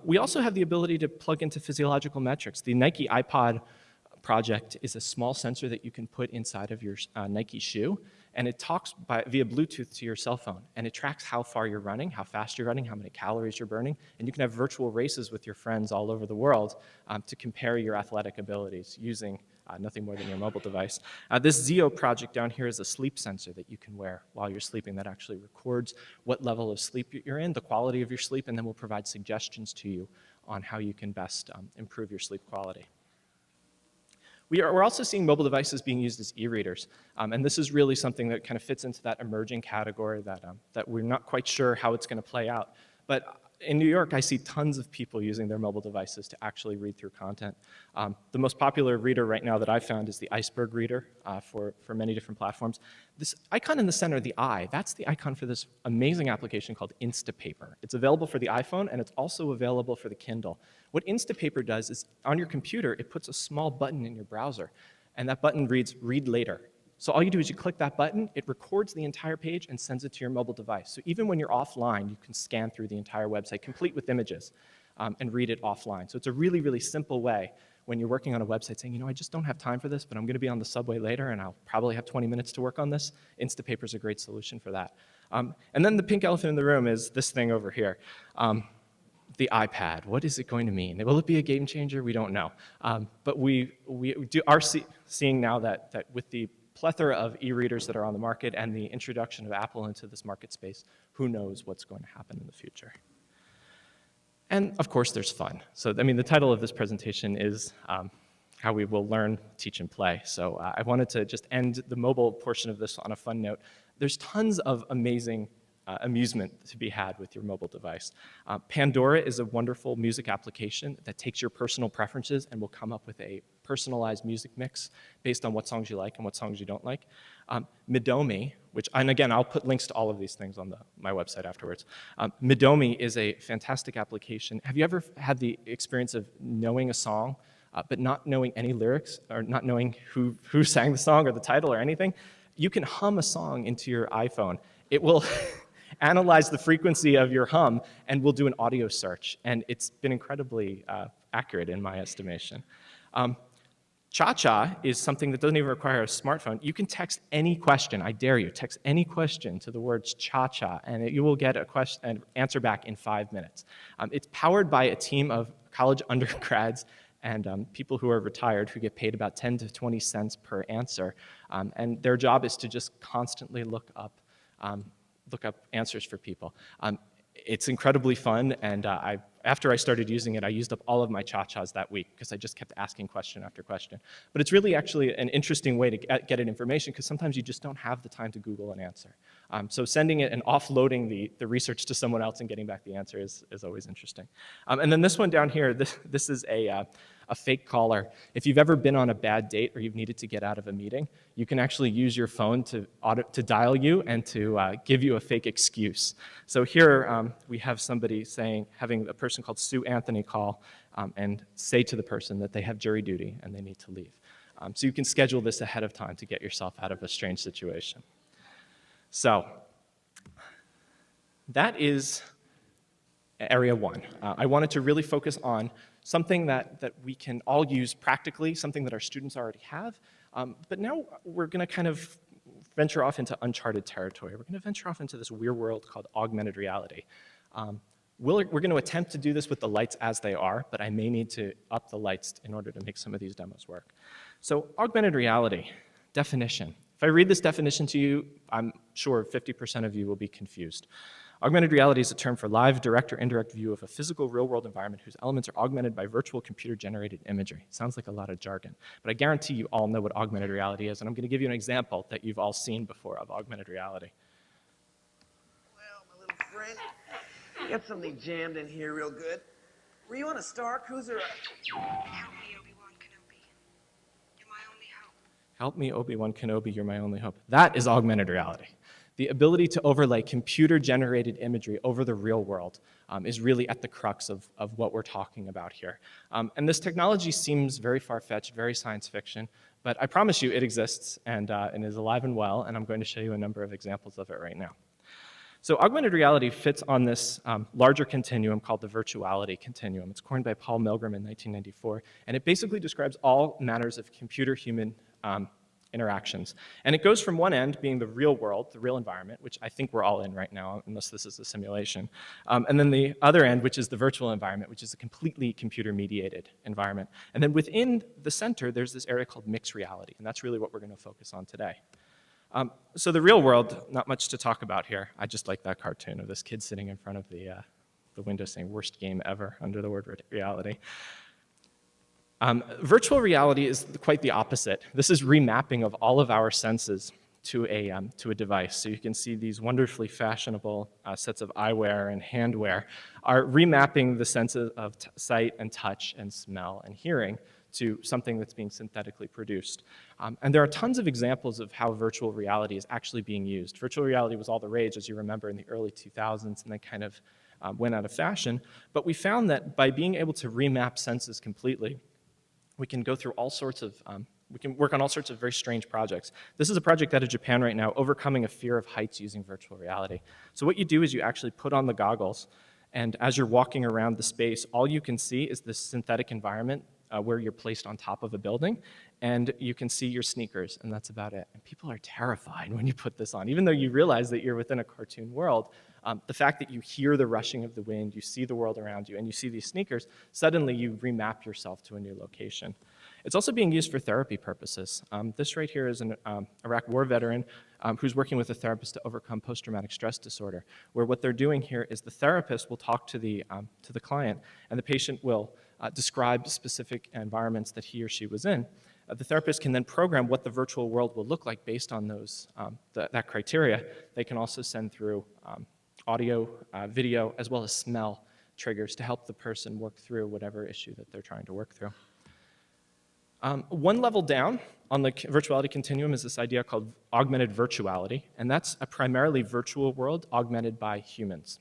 We also have the ability to plug into physiological metrics. The Nike iPod project is a small sensor that you can put inside of your Nike shoe, and it talks via Bluetooth to your cell phone, and it tracks how far you're running, how fast you're running, how many calories you're burning, and you can have virtual races with your friends all over the world to compare your athletic abilities using nothing more than your mobile device. This Zeo project down here is a sleep sensor that you can wear while you're sleeping that actually records what level of sleep you're in, the quality of your sleep, and then will provide suggestions to you on how you can best improve your sleep quality. We're also seeing mobile devices being used as e-readers, and this is really something that kind of fits into that emerging category that we're not quite sure how it's going to play out. But in New York, I see tons of people using their mobile devices to actually read through content. The most popular reader right now that I found is the Iceberg reader for many different platforms. This icon in the center, the eye, that's the icon for this amazing application called Instapaper. It's available for the iPhone, and it's also available for the Kindle. What Instapaper does is, on your computer, it puts a small button in your browser, and that button reads Read Later. So all you do is you click that button, it records the entire page and sends it to your mobile device. So even when you're offline, you can scan through the entire website, complete with images, and read it offline. So it's a really, really simple way when you're working on a website saying, you know, I just don't have time for this, but I'm going to be on the subway later, and I'll probably have 20 minutes to work on this. Instapaper is a great solution for that. And then the pink elephant in the room is this thing over here. The iPad, what is it going to mean? Will it be a game changer? We don't know. But we are seeing now that with the plethora of e-readers that are on the market and the introduction of Apple into this market space, who knows what's going to happen in the future. And of course, there's fun. So, I mean, the title of this presentation is how we will learn, teach, and play. So I wanted to just end the mobile portion of this on a fun note. There's tons of amazing amusement to be had with your mobile device. Pandora is a wonderful music application that takes your personal preferences and will come up with a personalized music mix based on what songs you like and what songs you don't like. Midomi, and again, I'll put links to all of these things on my website afterwards. Midomi is a fantastic application. Have you ever had the experience of knowing a song, but not knowing any lyrics, or not knowing who sang the song or the title or anything? You can hum a song into your iPhone. It will analyze the frequency of your hum and will do an audio search. And it's been incredibly accurate in my estimation. Cha-Cha is something that doesn't even require a smartphone. You can text any question, I dare you, text any question to the words Cha-Cha, and you will get an answer back in 5 minutes. It's powered by a team of college undergrads and people who are retired who get paid about 10 to 20 cents per answer. And their job is to just constantly look up answers for people. It's incredibly fun, and after I started using it, I used up all of my cha-chas that week because I just kept asking question after question. But it's really actually an interesting way to get at information because sometimes you just don't have the time to Google an answer. So sending it and offloading the research to someone else and getting back the answer is always interesting. And then this one down here, this is a fake caller. If you've ever been on a bad date or you've needed to get out of a meeting, you can actually use your phone to dial you and to give you a fake excuse. So here we have somebody having a person called Sue Anthony call and say to the person that they have jury duty and they need to leave. So you can schedule this ahead of time to get yourself out of a strange situation. So that is area one. I wanted to really focus on something that we can all use practically, something that our students already have. But now we're going to kind of venture off into uncharted territory. We're going to venture off into this weird world called augmented reality. We're going to attempt to do this with the lights as they are, but I may need to up the lights in order to make some of these demos work. So augmented reality, definition. If I read this definition to you, I'm sure 50% of you will be confused. Augmented reality is a term for live, direct, or indirect view of a physical real-world environment whose elements are augmented by virtual computer-generated imagery. Sounds like a lot of jargon, but I guarantee you all know what augmented reality is, and I'm going to give you an example that you've all seen before of augmented reality. Well, my little friend, got something jammed in here real good. Were you on a Star Cruiser? Help me, Obi-Wan Kenobi. You're my only hope. Help me, Obi-Wan Kenobi, you're my only hope. That is augmented reality. The ability to overlay computer-generated imagery over the real world is really at the crux of what we're talking about here. And this technology seems very far-fetched, very science fiction, but I promise you it exists and is alive and well, and I'm going to show you a number of examples of it right now. So augmented reality fits on this larger continuum called the virtuality continuum. It's coined by Paul Milgram in 1994, and it basically describes all manners of computer-human interactions. And it goes from one end, being the real world, the real environment, which I think we're all in right now, unless this is a simulation. And then the other end, which is the virtual environment, which is a completely computer-mediated environment. And then within the center, there's this area called mixed reality, and that's really what we're going to focus on today. So the real world, not much to talk about here. I just like that cartoon of this kid sitting in front of the window saying, "Worst game ever," under the word reality. Virtual reality is quite the opposite. This is remapping of all of our senses to a device. So you can see these wonderfully fashionable sets of eyewear and handwear are remapping the senses of sight and touch and smell and hearing to something that's being synthetically produced. And there are tons of examples of how virtual reality is actually being used. Virtual reality was all the rage, as you remember, in the early 2000s, and then kind of went out of fashion. But we found that by being able to remap senses completely, we can go through all sorts of, we can work on all sorts of very strange projects. This is a project out of Japan right now, overcoming a fear of heights using virtual reality. So what you do is you actually put on the goggles, and as you're walking around the space, all you can see is this synthetic environment where you're placed on top of a building, and you can see your sneakers, and that's about it. And people are terrified when you put this on. Even though you realize that you're within a cartoon world, the fact that you hear the rushing of the wind, you see the world around you, and you see these sneakers, suddenly you remap yourself to a new location. It's also being used for therapy purposes. This right here is an Iraq war veteran who's working with a therapist to overcome post-traumatic stress disorder, where what they're doing here is the therapist will talk to the client, and the patient will describe specific environments that he or she was in. The therapist can then program what the virtual world will look like based on those that criteria. They can also send through audio, video, as well as smell triggers to help the person work through whatever issue that they're trying to work through. One level down on the virtuality continuum is this idea called augmented virtuality, and that's a primarily virtual world augmented by humans.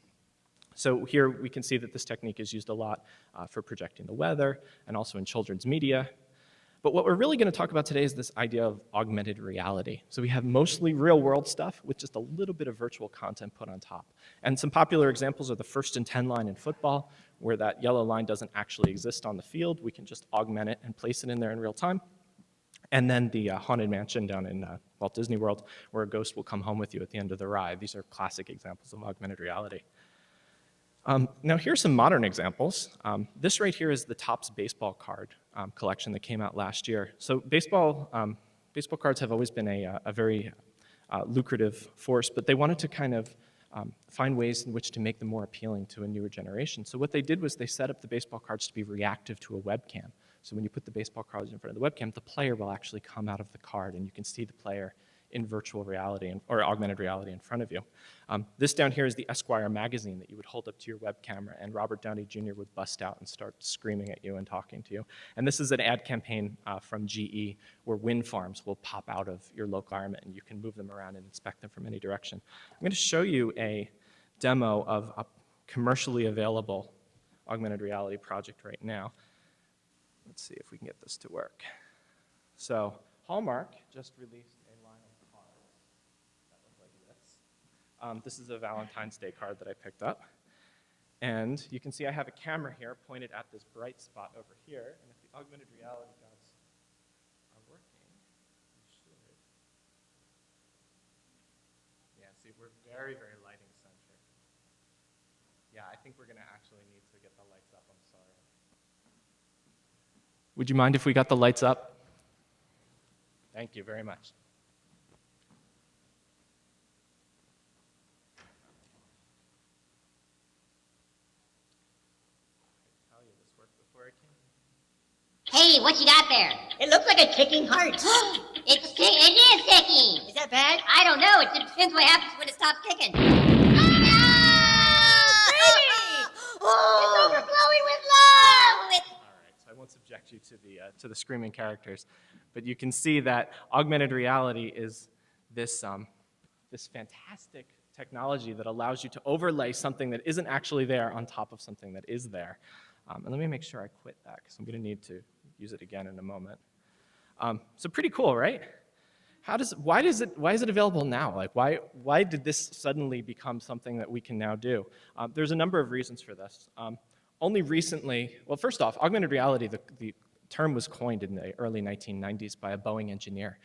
So here we can see that this technique is used a lot for projecting the weather and also in children's media. But what we're really going to talk about today is this idea of augmented reality. So we have mostly real-world stuff with just a little bit of virtual content put on top. And some popular examples are the 1st and 10 line in football, where that yellow line doesn't actually exist on the field. We can just augment it and place it in there in real time. And then the Haunted Mansion down in Walt Disney World, where a ghost will come home with you at the end of the ride. These are classic examples of augmented reality. Now here's some modern examples. This right here is the Topps baseball card collection that came out last year. So baseball cards have always been a very lucrative force, but they wanted to kind of find ways in which to make them more appealing to a newer generation. So what they did was they set up the baseball cards to be reactive to a webcam. So when you put the baseball cards in front of the webcam, the player will actually come out of the card, and you can see the player in virtual reality or augmented reality in front of you. This down here is the Esquire magazine that you would hold up to your web camera, and Robert Downey Jr. would bust out and start screaming at you and talking to you. And this is an ad campaign from GE where wind farms will pop out of your local environment, and you can move them around and inspect them from any direction. I'm going to show you a demo of a commercially available augmented reality project right now. Let's see if we can get this to work. So Hallmark just released a line of cards that look like this. This is a Valentine's Day card that I picked up. And you can see I have a camera here pointed at this bright spot over here. And if the augmented reality gods are working, we should. Yeah, see, we're very, very lighting centric. Yeah, I think we're going to actually need to get the lights up. I'm sorry. Would you mind if we got the lights up? Thank you very much. Hey, what you got there? It looks like a ticking heart. It is ticking. Is that bad? I don't know. It depends what happens when it stops ticking. Oh, It's overflowing with love. All right, so I won't subject you to the screaming characters, but you can see that augmented reality is this fantastic technology that allows you to overlay something that isn't actually there on top of something that is there. And let me make sure I quit that because I'm going to need to use it again in a moment. So pretty cool, right? Why is it available now? Like, why did this suddenly become something that we can now do? There's a number of reasons for this. Only recently, well, first off, augmented reality, the term was coined in the early 1990s by a Boeing engineer.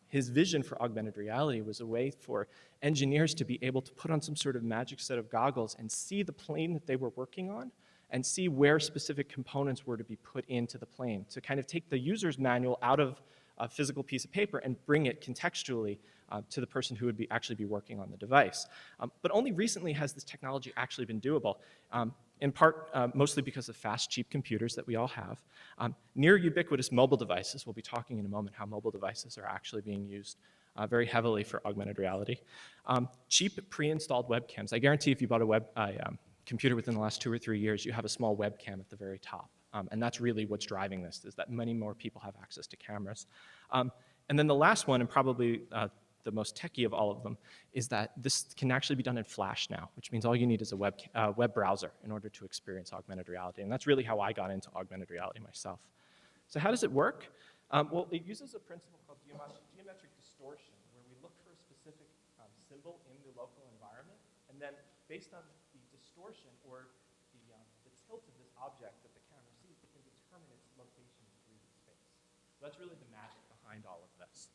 His vision for augmented reality was a way for engineers to be able to put on some sort of magic set of goggles and see the plane that they were working on and see where specific components were to be put into the plane, to kind of take the user's manual out of a physical piece of paper and bring it contextually to the person who would actually be working on the device. But only recently has this technology actually been doable, in part mostly because of fast, cheap computers that we all have. Near ubiquitous mobile devices, we'll be talking in a moment how mobile devices are actually being used very heavily for augmented reality. Cheap pre-installed webcams. I guarantee if you bought a computer within the last 2 or 3 years, you have a small webcam at the very top. And that's really what's driving this, is that many more people have access to cameras. And then the last one, and probably the most techie of all of them, is that this can actually be done in Flash now, which means all you need is a web browser in order to experience augmented reality. And that's really how I got into augmented reality myself. So how does it work? Well, it uses a principle called geometric distortion, where we look for a specific symbol in the local environment, and then based on the distortion or the tilt of this object that the camera sees, we can determine its location in 3D space. So that's really the magic behind all of this.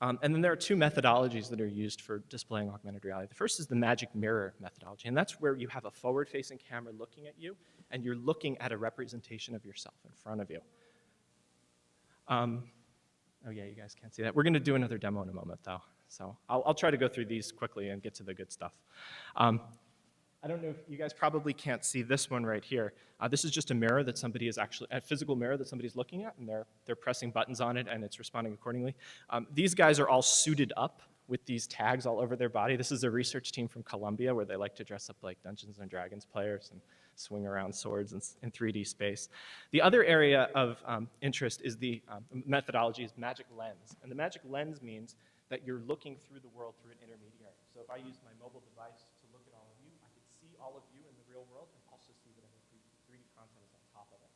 And then there are two methodologies that are used for displaying augmented reality. The first is the magic mirror methodology, and that's where you have a forward-facing camera looking at you, and you're looking at a representation of yourself in front of you. Oh yeah, you guys can't see that. We're going to do another demo in a moment, though. So I'll try to go through these quickly and get to the good stuff. I don't know if you guys probably can't see this one right here. This is just a mirror that somebody is actually, a physical mirror that somebody's looking at, and they're pressing buttons on it, and it's responding accordingly. These guys are all suited up with these tags all over their body. This is a research team from Columbia where they like to dress up like Dungeons and Dragons players and swing around swords in 3D space. The other area of interest is the methodology is magic lens. And the magic lens means that you're looking through the world through an intermediary. So if I use my mobile device to look at all of you, I can see all of you in the real world and also see whatever 3D content is on top of it.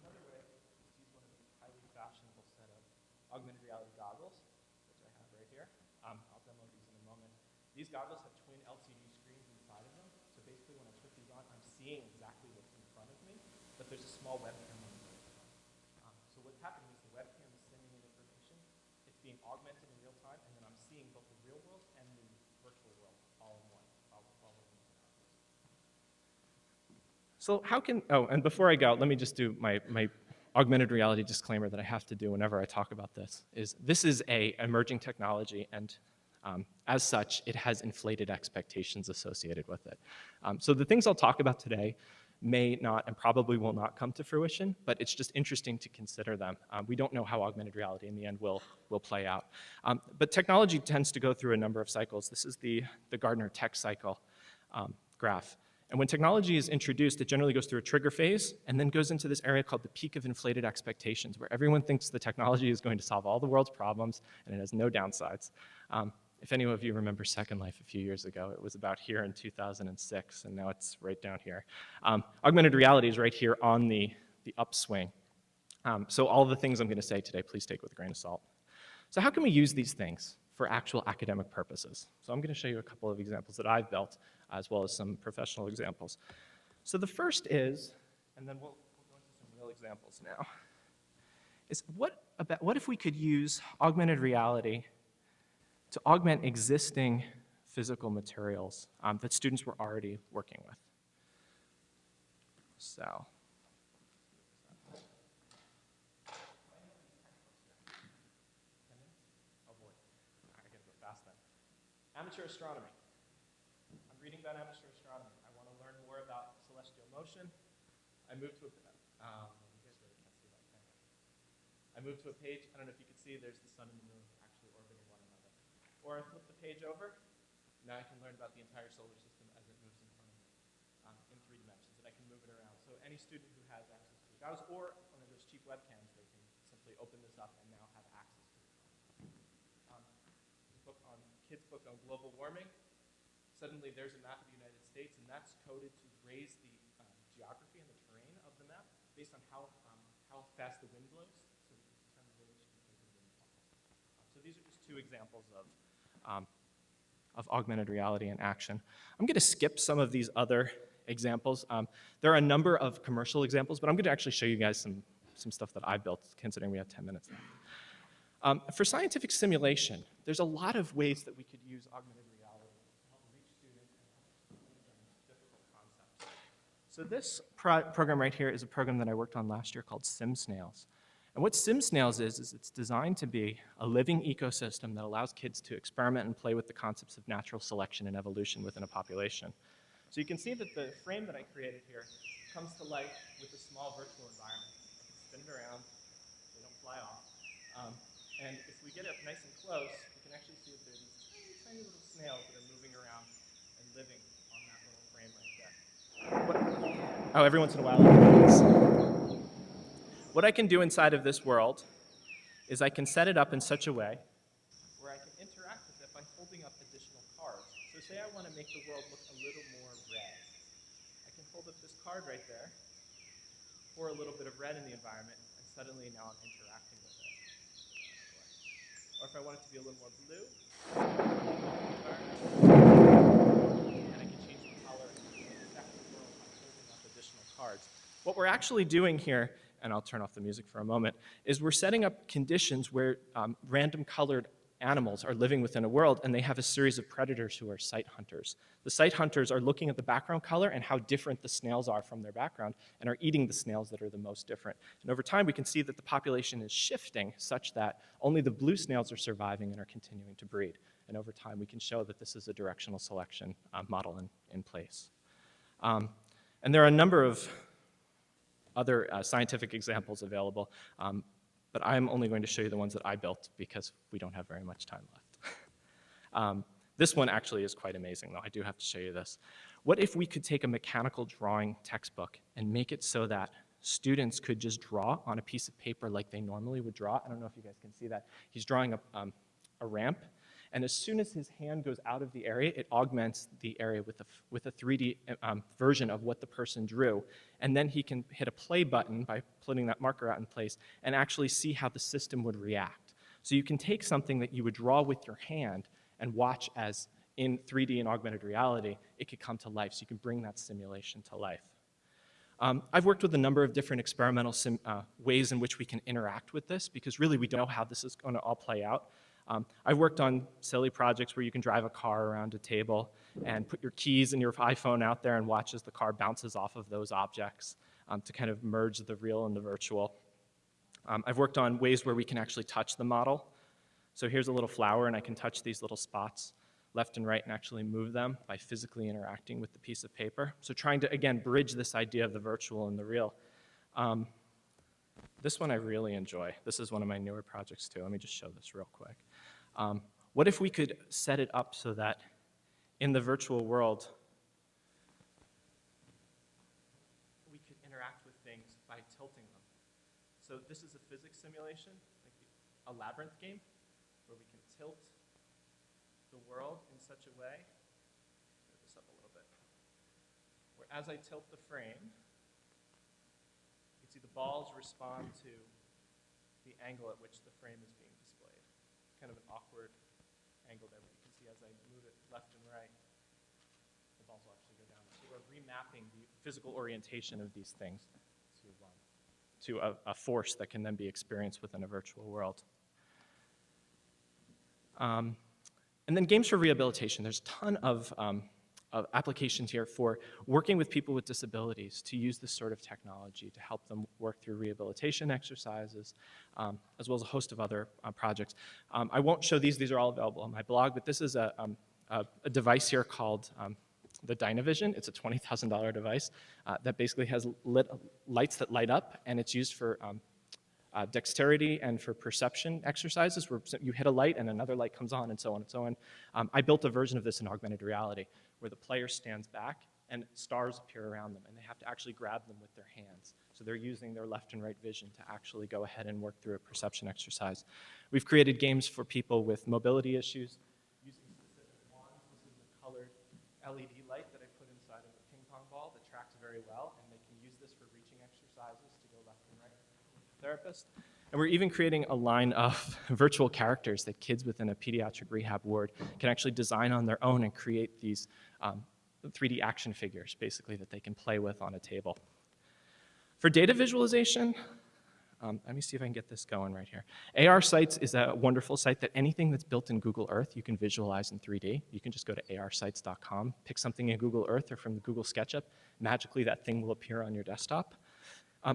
Another way is to use one of these highly fashionable set of augmented reality goggles, which I have right here. I'll demo these in a moment. These goggles have twin LCD screens inside of them. So basically when I put these on, I'm seeing exactly what's in front of me, but there's a small webcam on the other. So what's happening is the webcam is sending in information. It's being augmented in real time, and then I'm seeing both the real world and the virtual world all in one. So how can, oh, and before I go, let me just do my augmented reality disclaimer that I have to do whenever I talk about this is a emerging technology, and as such, it has inflated expectations associated with it. So the things I'll talk about today may not and probably will not come to fruition, but it's just interesting to consider them. We don't know how augmented reality in the end will play out. But technology tends to go through a number of cycles. This is the Gartner tech cycle graph. And when technology is introduced, it generally goes through a trigger phase and then goes into this area called the peak of inflated expectations, where everyone thinks the technology is going to solve all the world's problems and it has no downsides. If any of you remember Second Life a few years ago, it was about here in 2006, and now it's right down here. Augmented reality is right here on the upswing. So all the things I'm going to say today, please take with a grain of salt. So how can we use these things for actual academic purposes? So I'm going to show you a couple of examples that I've built, as well as some professional examples. So the first is, and then we'll go into some real examples now, is what if we could use augmented reality to augment existing physical materials that students were already working with? So. Amateur astronomy. I'm reading about amateur astronomy. I want to learn more about celestial motion. I moved to a, you guys really can't see that, can you? I moved to a page, I don't know if you can see, there's the sun and the moon actually orbiting one another. Or I flip the page over, now I can learn about the entire solar system as it moves in front of me in 3 dimensions, and I can move it around. So any student who has access to a browser or one of those cheap webcams, they can simply open this up and now have access to it. Kid's book on global warming. Suddenly there's a map of the United States, and that's coded to raise the geography and the terrain of the map based on how fast the wind blows. So we can determine where we should be taking windfalls. So these are just 2 examples of augmented reality in action. I'm going to skip some of these other examples. There are a number of commercial examples, but I'm going to actually show you guys some stuff that I built, considering we have 10 minutes left. For scientific simulation, there's a lot of ways that we could use augmented reality to help reach students and help understand difficult concepts. So this program right here is a program that I worked on last year called SimSnails. And what SimSnails is it's designed to be a living ecosystem that allows kids to experiment and play with the concepts of natural selection and evolution within a population. So you can see that the frame that I created here comes to life with a small virtual environment. I can spin it around, they don't fly off. And if we get up nice and close, we can actually see that there's these tiny little snails that are moving around and living on that little frame right there. Oh, every once in a while it happens. What I can do inside of this world is I can set it up in such a way where I can interact with it by holding up additional cards. So say I want to make the world look a little more red. I can hold up this card right there, pour a little bit of red in the environment, and suddenly now I'm interacting with it. Or if I want it to be a little more blue, and I can change the color and affect the world by holding up additional cards. What we're actually doing here, and I'll turn off the music for a moment, is we're setting up conditions where random colored animals are living within a world, and they have a series of predators who are sight hunters. The sight hunters are looking at the background color and how different the snails are from their background, and are eating the snails that are the most different. And over time, we can see that the population is shifting such that only the blue snails are surviving and are continuing to breed. And over time, we can show that this is a directional selection model in place. And there are a number of other scientific examples available, but I'm only going to show you the ones that I built because we don't have very much time left. This one actually is quite amazing, though. I do have to show you this. What if we could take a mechanical drawing textbook and make it so that students could just draw on a piece of paper like they normally would draw? I don't know if you guys can see that. He's drawing a ramp, and as soon as his hand goes out of the area, it augments the area with a 3D version of what the person drew. And then he can hit a play button by putting that marker out in place and actually see how the system would react. So you can take something that you would draw with your hand and watch as in 3D and augmented reality, it could come to life. So you can bring that simulation to life. I've worked with a number of different experimental ways in which we can interact with this, because really we don't know how this is going to all play out. I've worked on silly projects where you can drive a car around a table and put your keys and your iPhone out there and watch as the car bounces off of those objects to kind of merge the real and the virtual. I've worked on ways where we can actually touch the model. So here's a little flower, and I can touch these little spots left and right and actually move them by physically interacting with the piece of paper. So trying to, again, bridge this idea of the virtual and the real. This one I really enjoy. This is one of my newer projects too. Let me just show this real quick. What if we could set it up so that in the virtual world, we could interact with things by tilting them? So this is a physics simulation, like a labyrinth game, where we can tilt the world in such a way, move this up a little bit, where as I tilt the frame, you can see the balls respond to the angle at which the frame is being displayed. Kind of an awkward angle there, but you can see as I move it left and right, the balls will actually go down. So we're remapping the physical orientation of these things to a force that can then be experienced within a virtual world. And then games for rehabilitation. There's a ton of applications here for working with people with disabilities to use this sort of technology to help them work through rehabilitation exercises, as well as a host of other projects. I won't show these are all available on my blog, but this is a device here called the Dynavision. It's a $20,000 device that basically has lights that light up, and it's used for dexterity and for perception exercises where you hit a light and another light comes on and so on and so on. I built a version of this in augmented reality where the player stands back and stars appear around them and they have to actually grab them with their hands. So they're using their left and right vision to actually go ahead and work through a perception exercise. We've created games for people with mobility issues using specific wands. This is a colored LED light that I put inside of a ping pong ball that tracks very well, and they can use this for reaching exercises to go left and right. Therapist. And we're even creating a line of virtual characters that kids within a pediatric rehab ward can actually design on their own and create these 3D action figures, basically, that they can play with on a table. For data visualization, let me see if I can get this going right here. AR Sites is a wonderful site that anything that's built in Google Earth, you can visualize in 3D. You can just go to arsites.com, pick something in Google Earth or from the Google SketchUp. Magically, that thing will appear on your desktop.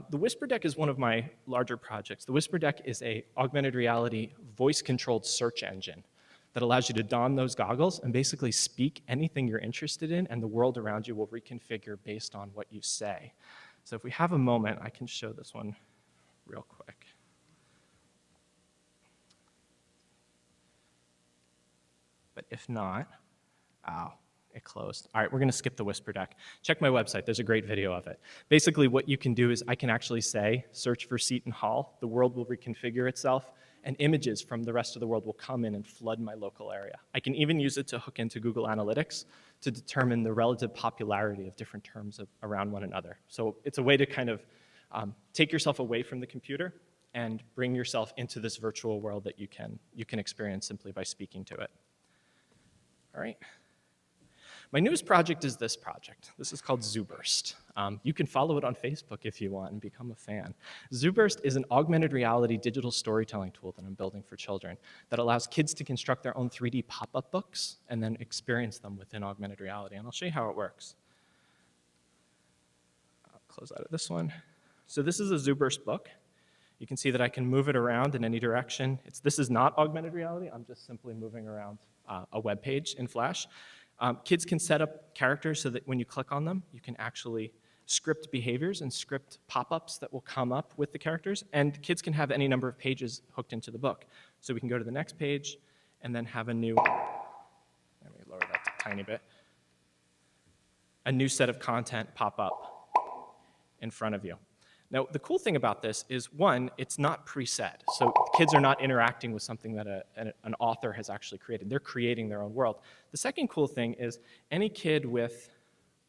The Whisper Deck is one of my larger projects. The Whisper Deck is an augmented reality voice-controlled search engine that allows you to don those goggles and basically speak anything you're interested in, and the world around you will reconfigure based on what you say. So if we have a moment, I can show this one real quick. But if not, it closed. All right, we're going to skip the Whisper Deck. Check my website. There's a great video of it. Basically, what you can do is I can actually say, search for Seton Hall. The world will reconfigure itself, and images from the rest of the world will come in and flood my local area. I can even use it to hook into Google Analytics to determine the relative popularity of different terms around one another. So it's a way to kind of take yourself away from the computer and bring yourself into this virtual world that you can experience simply by speaking to it. All right. My newest project is this project. This is called ZooBurst. You can follow it on Facebook if you want and become a fan. ZooBurst is an augmented reality digital storytelling tool that I'm building for children that allows kids to construct their own 3D pop-up books and then experience them within augmented reality. And I'll show you how it works. I'll close out of this one. So this is a ZooBurst book. You can see that I can move it around in any direction. This is not augmented reality. I'm just simply moving around a web page in Flash. Kids can set up characters so that when you click on them, you can actually script behaviors and script pop-ups that will come up with the characters. And kids can have any number of pages hooked into the book. So we can go to the next page and then have a new, let me lower that a tiny bit, a new set of content pop up in front of you. Now, the cool thing about this is, one, it's not preset. So kids are not interacting with something that an author has actually created. They're creating their own world. The second cool thing is any kid with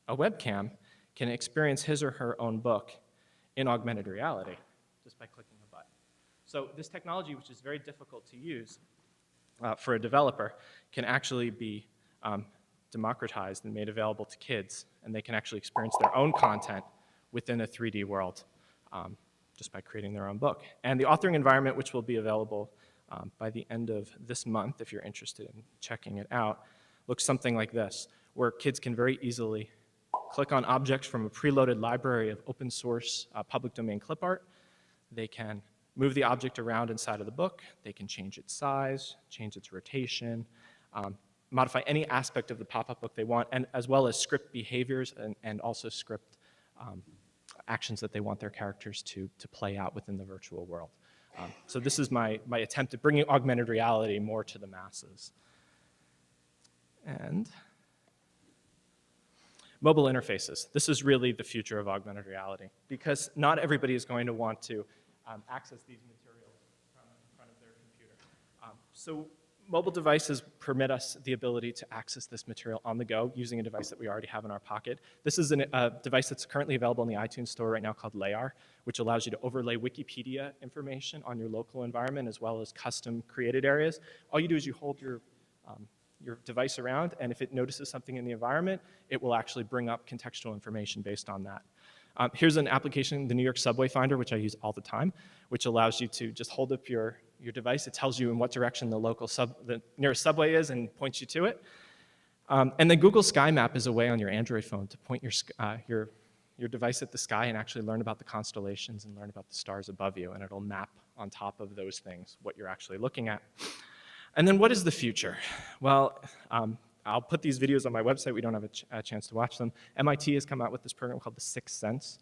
a webcam can experience his or her own book in augmented reality just by clicking a button. So this technology, which is very difficult to use for a developer, can actually be democratized and made available to kids, and they can actually experience their own content within a 3D world. Just by creating their own book. And the authoring environment, which will be available by the end of this month, if you're interested in checking it out, looks something like this, where kids can very easily click on objects from a preloaded library of open source public domain clip art. They can move the object around inside of the book. They can change its size, change its rotation, modify any aspect of the pop-up book they want, and as well as script behaviors and also script actions that they want their characters to play out within the virtual world. So this is my attempt at bringing augmented reality more to the masses. And mobile interfaces. This is really the future of augmented reality because not everybody is going to want to access these materials from in front of their computer. So mobile devices permit us the ability to access this material on the go using a device that we already have in our pocket. This is a device that's currently available in the iTunes store right now called Layar, which allows you to overlay Wikipedia information on your local environment as well as custom created areas. All you do is you hold your device around, and if it notices something in the environment, it will actually bring up contextual information based on that. Here's an application, the New York Subway Finder, which I use all the time, which allows you to just hold up your device. It tells you in what direction the nearest subway is and points you to it. And then Google Sky Map is a way on your Android phone to point your device at the sky and actually learn about the constellations and learn about the stars above you, and it'll map on top of those things what you're actually looking at. And then what is the future? Well, I'll put these videos on my website. We don't have a chance to watch them. MIT has come out with this program called the Sixth Sense.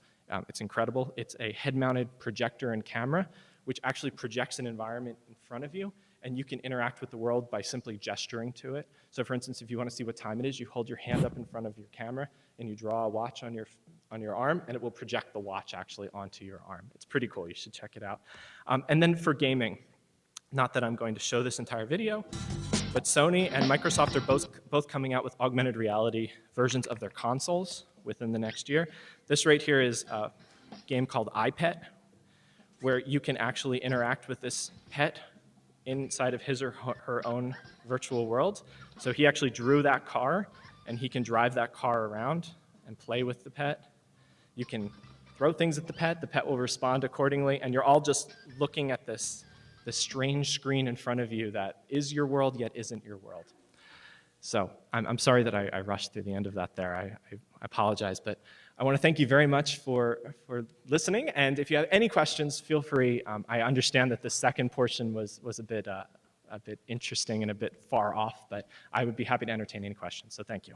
It's incredible. It's a head-mounted projector and camera, which actually projects an environment in front of you, and you can interact with the world by simply gesturing to it. So for instance, if you want to see what time it is, you hold your hand up in front of your camera, and you draw a watch on your arm, and it will project the watch actually onto your arm. It's pretty cool. You should check it out. And then for gaming, not that I'm going to show this entire video, but Sony and Microsoft are both coming out with augmented reality versions of their consoles within the next year. This right here is a game called iPet, where you can actually interact with this pet inside of his or her own virtual world. So he actually drew that car, and he can drive that car around and play with the pet. You can throw things at the pet will respond accordingly, and you're all just looking at this strange screen in front of you that is your world yet isn't your world. So I'm sorry that I rushed through the end of that there. I apologize, but I want to thank you very much for listening, and if you have any questions, feel free. I understand that the second portion was a bit interesting and a bit far off, but I would be happy to entertain any questions, so thank you.